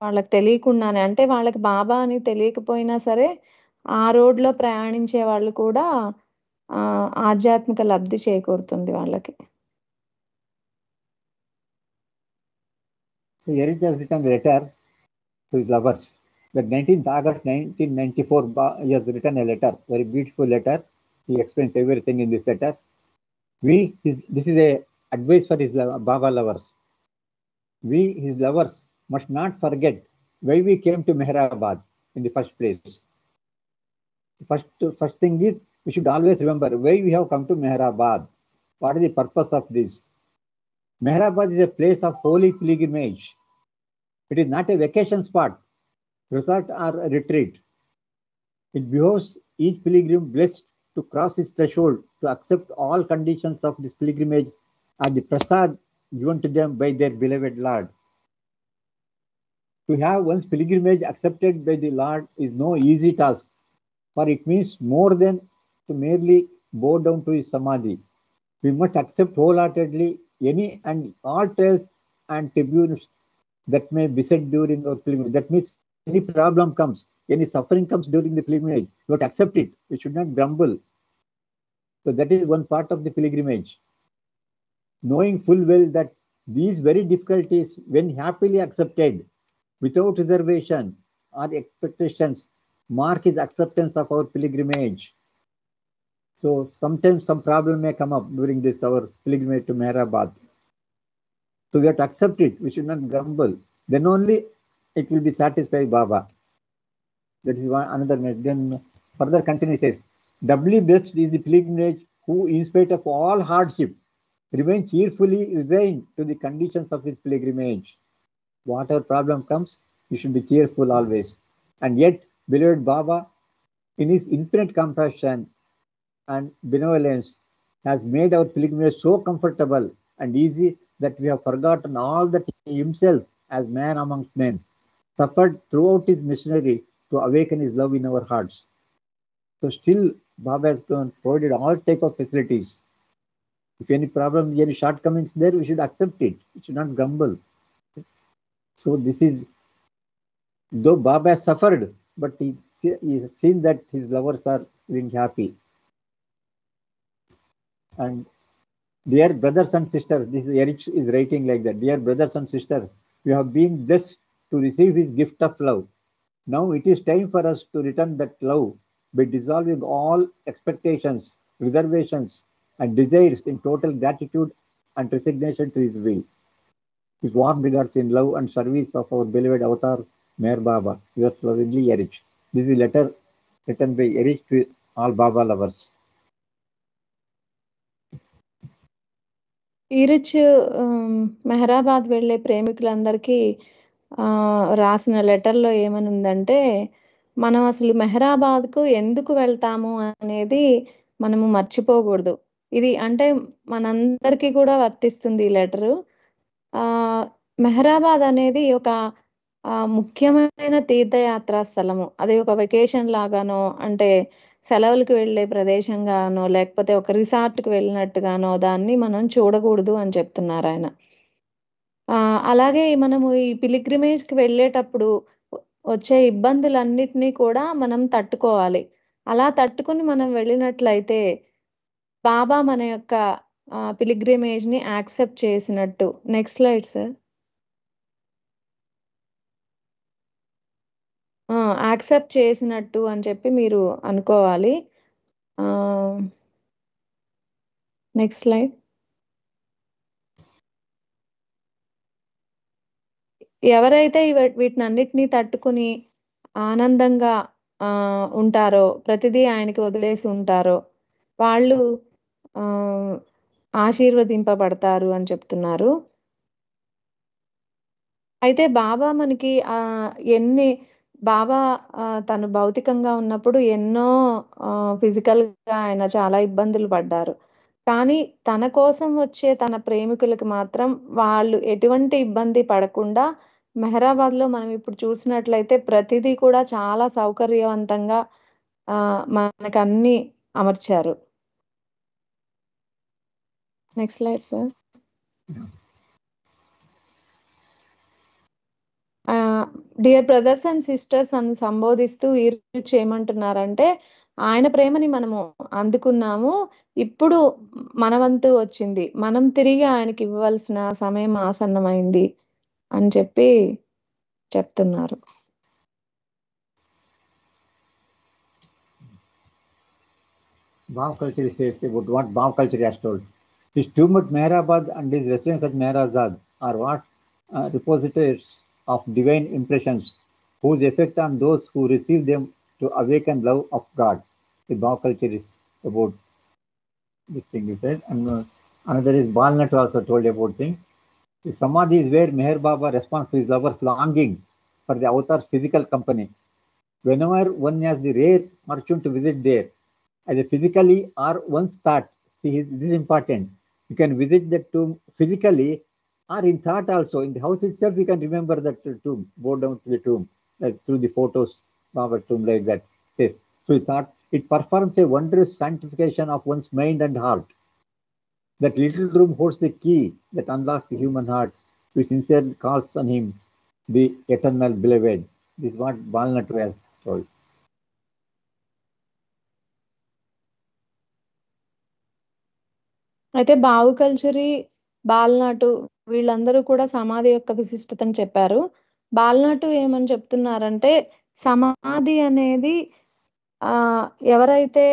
వాళ్ళకి తెలియకుండానే. అంటే వాళ్ళకి బాబా అని తెలియకపోయినా సరే ఆ రోడ్‌లో ప్రయాణించే వాళ్ళు కూడా ఆధ్యాత్మిక లబ్ధి చేకూరుతుంది వాళ్ళకి. So Erich has written a letter to his lovers. That 19th August 1994, he has written a letter, very beautiful letter. He explains everything in this letter. This is a advice for his Baba lovers. We, his lovers, must not forget why we came to Mehrabad in the first place. The first thing is, we should always remember why we have come to Mehrabad. What is the purpose of this? Mehrabad is a place of holy pilgrimage. It is not a vacation spot, resort or a retreat. It behoves each pilgrim blessed to cross his threshold to accept all conditions of this pilgrimage as the prasad given to them by their beloved Lord. To have one's pilgrimage accepted by the Lord is no easy task, for it means more than to merely bow down to his samadhi. We must accept wholeheartedly any and all trials and tributes that may beset during our pilgrimage. That means any problem comes, any suffering comes during the pilgrimage, we have to accept it. We should not grumble. So that is one part of the pilgrimage. Knowing full well that these very difficulties, when happily accepted, without reservation or expectations, mark his acceptance of our pilgrimage. So sometimes some problem may come up during this our pilgrimage to Mehrabad. So we have to accept it. We should not grumble. Then only it will be satisfied Baba. That is one another message. Then further continue says, doubly blessed is the pilgrimage who, in spite of all hardship, remain cheerfully resigned to the conditions of his pilgrimage. Whatever problem comes, you should be cheerful always. And yet, beloved Baba, in his infinite compassion and benevolence, has made our pilgrimage so comfortable and easy that we have forgotten all that he himself, as man amongst men, suffered throughout his missionary to awaken his love in our hearts. So still, Baba has provided all type of facilities. If any problem, any shortcomings there, we should accept it. We should not grumble. So this is, though Baba has suffered, but he has seen that his lovers are being happy. And dear brothers and sisters, this is Erich is writing like that. Dear brothers and sisters, we have been blessed to receive his gift of love. Now it is time for us to return that love by dissolving all expectations, reservations, and desires in total gratitude and resignation to his will. With warm regards in love and service of our beloved avatar, Meher Baba. Yours lovingly, Erich. This is a letter written by Erich to all Baba lovers. Eruch Mehrabad వెళ్ళే ప్రేమికులందరికీ రాసిన లెటర్‌లో ఏమనుందంటే, మనం అసలు మెహరాబాద్‌కు ఎందుకు వెళ్తాము అనేది మనము మర్చిపోకూడదు. ఇది అంటే మనందరికీ కూడా వర్తిస్తుంది ఈ లెటరు. మెహరాబాద్ అనేది ఒక ముఖ్యమైన తీర్థయాత్రా స్థలము. అది ఒక వెకేషన్ లాగానో, అంటే సెలవులకి వెళ్ళే ప్రదేశంగానో, లేకపోతే ఒక రిసార్ట్‌కి వెళ్ళినట్టుగానో దాన్ని మనం చూడకూడదు అని చెప్తున్నారాయన. అలాగే మనము ఈ పిల్గ్రిమేజ్‌కి వెళ్ళేటప్పుడు వచ్చే ఇబ్బందులన్నిటిని కూడా మనం తట్టుకోవాలి. అలా తట్టుకొని మనం వెళ్ళినట్లయితే బాబా మన యొక్క పిల్గ్రిమేజ్‌ని యాక్సెప్ట్ చేసినట్టు. Next slide sir. యాక్సెప్ట్ చేసినట్టు అని చెప్పి మీరు అనుకోవాలి. Next slide. ఎవరైతే వీటినన్నిటిని తట్టుకుని ఆనందంగా ఉంటారో, ప్రతిదీ ఆయనకి వదిలేసి ఉంటారో, వాళ్ళు ఆశీర్వదింపబడతారు అని చెప్తున్నారు. అయితే బాబా మనకి బాబా తను భౌతికంగా ఉన్నప్పుడు ఎన్నో ఫిజికల్‌గా ఆయన చాలా ఇబ్బందులు పడ్డారు. కానీ తన కోసం వచ్చే తన ప్రేమికులకి మాత్రం వాళ్ళు ఎటువంటి ఇబ్బంది పడకుండా మెహరాబాద్‌లో మనం ఇప్పుడు చూసినట్లయితే ప్రతిదీ కూడా చాలా సౌకర్యవంతంగా మనకన్నీ అమర్చారు. Next slide sir. Dear brothers and sisters అని సంబోధిస్తూ ఈరిచ్ ఏమంటున్నారంటే, ఆయన ప్రేమని మనము అందుకున్నాము. ఇప్పుడు మన వంతు వచ్చింది. మనం తిరిగి ఆయనకి ఇవ్వవలసిన సమయం ఆసన్నమైంది అని చెప్పి చెప్తున్నారు. Bhav culture says about what Bhav culture has told. His tomb at Mehrabad and his residence at Mehrazad are what repositories of divine impressions, whose effect on those who receive them to awaken love of God. The Bhav culture is about this thing you said, and another is Balnat also told about thing. The Samadhi is where Meher Baba responds to his lover's longing for the avatar's physical company. Whenever one has the rare fortune to visit there, either physically or one's thought, see this is important. You can visit the tomb physically or in thought also. In the house itself, you can remember that tomb, go down to the tomb, like through the photos, Baba tomb like that. Says, so he thought it performs a wondrous sanctification of one's mind and heart. That little room holds the key that unlocks the human heart, which sincerely calls on him, the eternal beloved. This is what Balnat has told. అయితే బావు కల్చరీ, బాల్నాటు వీళ్ళందరూ కూడా సమాధి యొక్క విశిష్టతను చెప్పారు. బాల్నాటు ఏమని చెప్తున్నారంటే, సమాధి అనేది ఎవరైతే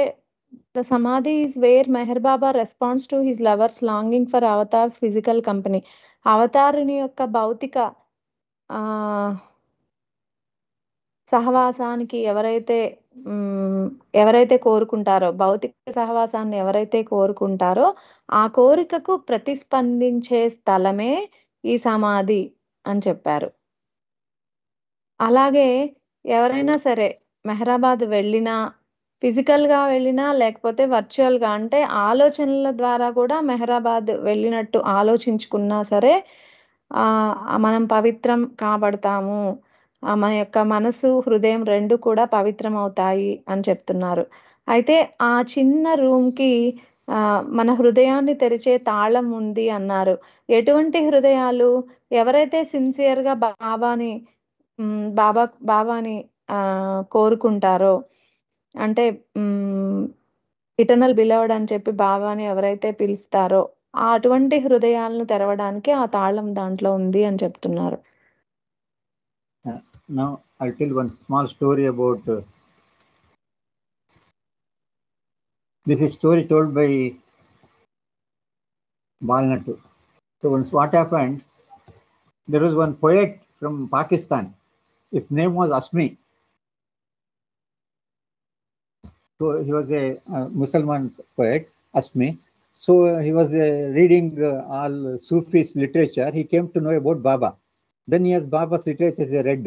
The samadhi is where Meher Baba responds to his lover's longing for Avatar's physical company. అవతారుని యొక్క భౌతిక ఆ, సహవాసానికి ఎవరైతే కోరుకుంటారో, భౌతిక సహవాసాన్ని ఎవరైతే కోరుకుంటారో ఆ కోరికకు ప్రతిస్పందించే స్థలమే ఈ సమాధి అని చెప్పారు. అలాగే ఎవరైనా సరే మెహరాబాద్ వెళ్ళినా, ఫిజికల్గా వెళ్ళినా, లేకపోతే వర్చువల్గా అంటే ఆలోచనల ద్వారా కూడా మెహరాబాద్ వెళ్ళినట్టు ఆలోచించుకున్నా సరే మనం పవిత్రం కాబడతాము. మన యొక్క మనసు, హృదయం రెండు కూడా పవిత్రం అవుతాయి అని చెప్తున్నారు. అయితే ఆ చిన్న రూమ్కి మన హృదయాన్ని తెరిచే తాళం ఉంది అన్నారు. ఎటువంటి హృదయాలు? ఎవరైతే సిన్సియర్గా బాబాని కోరుకుంటారో, అంటే ఇటర్నల్ బిలవ్డ్ అని చెప్పి బాబాని ఎవరైతే పిలుస్తారో అటువంటి హృదయాలను తెరవడానికి ఆ తాళం దాంట్లో ఉంది అని చెప్తున్నారు. Now I'll tell one small story about this is story told by Balnatu. So once what happened, there was one poet from Pakistan. His name was Asmi. So he was a Muslim poet, Asmi. So he was reading all Sufis literature. He came to know about Baba. Then he has Baba's literature he read,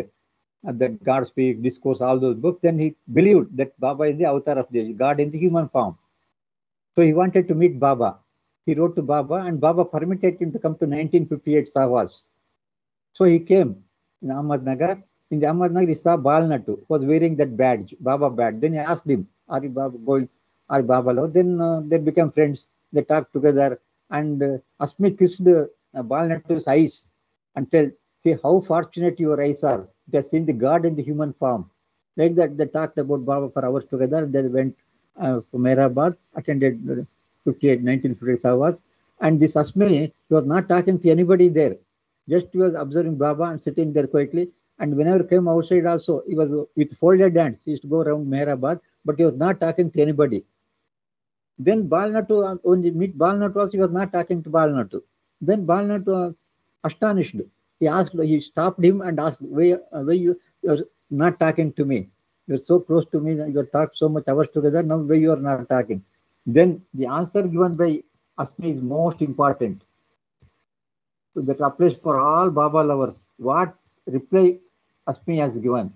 that God speak, discourse, all those books. Then he believed that Baba is the avatar of the God in the human form. So he wanted to meet Baba. He wrote to Baba, and Baba permitted him to come to 1958 Savas. So he came in Ahmednagar. In the Ahmednagar, he saw Balnatu, who was wearing that badge, Baba badge. Then he asked him, "Are you Baba going? Are you Baba?" Then they became friends. They talked together, and Asmi kissed Balnatu's eyes and told, "See how fortunate your eyes are. They have seen the God in the human form." Like that, they talked about Baba for hours together. They went from Mehrabad, attended 1958 Savas. And this Asmi, he was not talking to anybody there. Just he was observing Baba and sitting there quietly. And whenever he came outside also, he was with folded hands. He used to go around Mehrabad, but he was not talking to anybody. Then Balnatu, when he meet Balnatu also, he was not talking to Balnatu. Then Balnatu astonished. He stopped him and asked, why you are not talking to me? You are so close to me, you have talked so much hours together, now why you are not talking? Then the answer given by Asmi is most important. So that applies for all Baba lovers. What reply Asmi has given?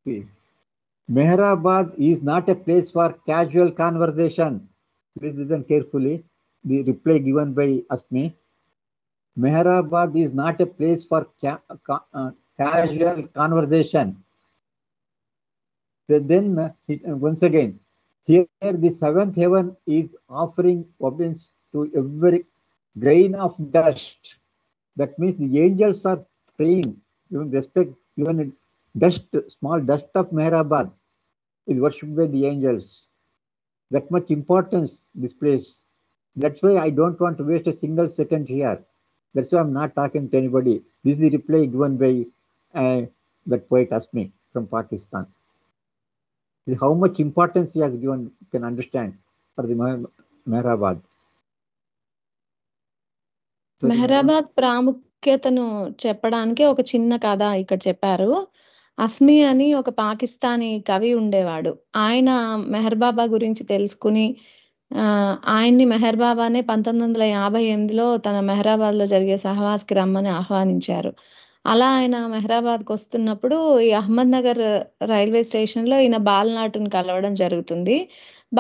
See, Mehrabad is not a place for casual conversation. Please listen carefully. The reply given by Asmi. Mehrabad is not a place for casual conversation. Then once again, here the seventh heaven is offering obedience to every grain of dust. That means the angels are praying, even respect, even dust, small dust of Mehrabad is worshipped by the angels. That much importance this place. That's why I don't want to waste a single second here. That's why I'm not talking to anybody. This is the reply given by that poet Asmi from Pakistan. How much importance he has given, you can understand, for the Mehrabad. Mehrabad ప్రాముఖ్యతను చెప్పడానికి ఒక చిన్న కథ ఇక్కడ చెప్పారు. అస్మి అని ఒక పాకిస్తానీ కవి ఉండేవాడు. ఆయన మెహర్ బాబా గురించి తెలుసుకుని ఆయన్ని మెహర్ బాబానే 1958లో తన మెహరాబాద్లో జరిగే సహవాస్కి రమ్మని ఆహ్వానించారు. అలా ఆయన మెహరాబాద్కి వస్తున్నప్పుడు ఈ అహ్మద్నగర్ రైల్వే స్టేషన్లో ఈయన బాలనాటుని కలవడం జరుగుతుంది.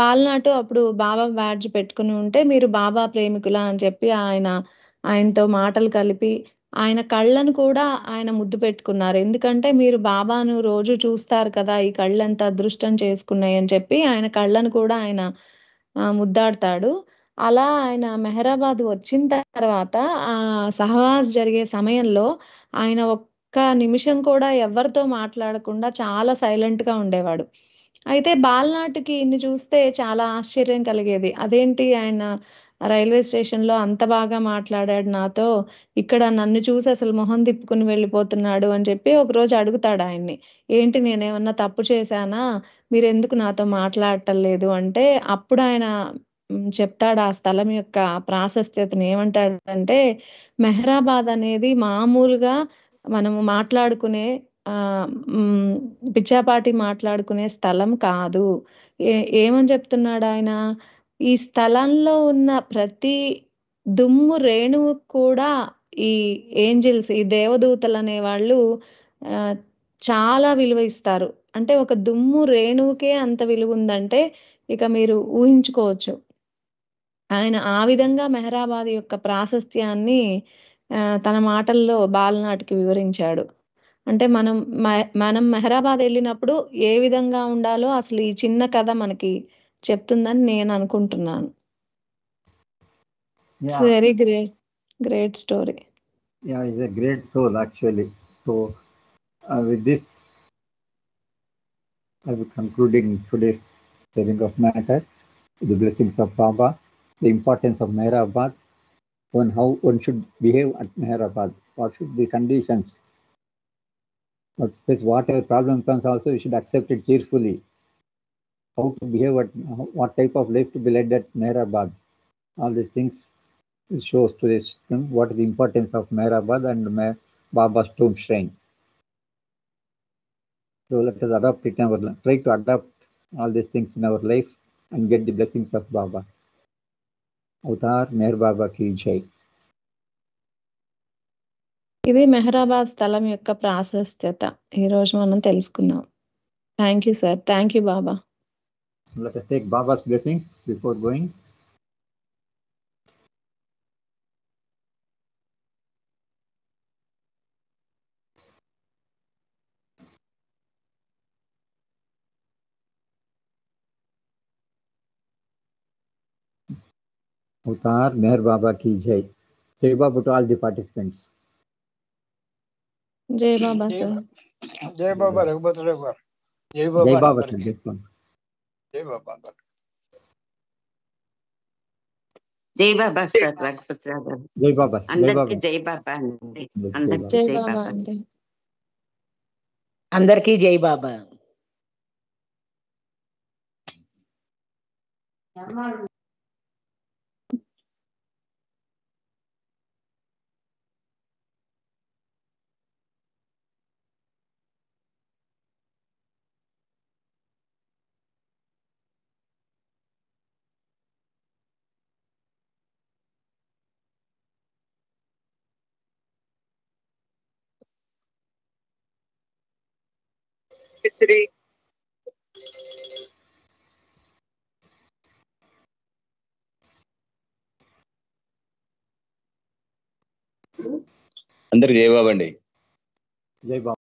బాలనాటు అప్పుడు బాబా బ్యాడ్జ్ పెట్టుకుని ఉంటే, మీరు బాబా ప్రేమికులా అని చెప్పి ఆయనతో మాటలు కలిపి ఆయన కళ్ళను కూడా ఆయన ముద్దు పెట్టుకున్నారు. ఎందుకంటే మీరు బాబాను రోజు చూస్తారు కదా, ఈ కళ్ళు ఎంత అదృష్టం చేసుకున్నాయి అని చెప్పి ఆయన కళ్ళను కూడా ఆయన ముద్దాడతాడు. అలా ఆయన మెహరాబాద్ వచ్చిన తర్వాత ఆ సహవాస్ జరిగే సమయంలో ఆయన ఒక్క నిమిషం కూడా ఎవరితో మాట్లాడకుండా చాలా సైలెంట్గా ఉండేవాడు. అయితే బాలనాటుకి ఇన్ని చూస్తే చాలా ఆశ్చర్యం కలిగేది. అదేంటి ఆయన రైల్వే స్టేషన్‌లో అంత బాగా మాట్లాడాడు నాతో. ఇక్కడ నన్ను చూసి అసలు మొహం తిప్పుకొని వెళ్ళిపోతున్నాడు అని చెప్పి ఒకరోజు అడుగుతాడు ఆయన్ని. ఏంటి నేనేమన్నా తప్పు చేశానా? మీరెందుకు నాతో మాట్లాడటం లేదు అంటే అప్పుడు ఆయన చెప్తాడు ఆ స్థలం యొక్క ప్రాశస్త్యతను ఏమంటాడంటే, మెహరాబాద్ అనేది మామూలుగా మనము మాట్లాడుకునే పిచ్చాపాటి మాట్లాడుకునే స్థలం కాదు. ఏమని చెప్తున్నాడాయన? ఈ స్థలంలో ఉన్న ప్రతి దుమ్ము రేణువుకు కూడా ఈ ఏంజెల్స్, ఈ దేవదూతలనేవాళ్ళు ఆహ్, చాలా విలువ ఇస్తారు. అంటే ఒక దుమ్ము రేణువుకే అంత విలువుందంటే ఇక మీరు ఊహించుకోవచ్చు. ఆయన ఆ విధంగా మెహరాబాద్ యొక్క ప్రాశస్త్యాన్ని తన మాటల్లో బాలనాటికి వివరించాడు. అంటే మనం మెహరాబాద్ ఎళ్ళినప్పుడు ఏ విధంగా ఉండాలో అసలు ఈ చిన్న కథ మనకి చెప్తుందని నేననుకుంటున్నాను. It's Yeah, very great story. yeah, it's a great soul actually. So, with this, I'll be concluding today's sharing of matter, the blessings of Baba, the importance of Meherabad, on how one should behave at Meherabad, what should be conditions. But whatever problem comes, also we should accept it cheerfully. How to behave at what type of life to be led at Meherabad. All these things shows to this what is the importance of Meherabad and Baba's tomb shrine. So let us adopt it in our life. Try to adopt all these things in our life and get the blessings of Baba. Avatar Meher Baba ki jai. ఇది మెహరాబాద్ స్థలం యొక్క ప్రాశస్త్యత ఈరోజు మనం తెలుసుకున్నాం. Thank you sir. Thank you Baba. Let us take Baba's blessing before going. Avatar Meher Baba ki jai. Jai Baba to all the participants. జై బాబా sir. జై బాబా రఘుపతి రావు గారు. జై Jai బాబా Baba sir. అందరికీ. Jai Baba. జై బాబా అందరికీ. జై బాబా సార్ రఘుపతిరావు గారు. Jai Baba. Jai అందరికీ Baba. జై బాబా అండి. Jai అందరికీ జై జై బాబా బాబా. అండి. అందరికీ జై బాబా. అందరికి జై బాబా అండి. Jai Baba.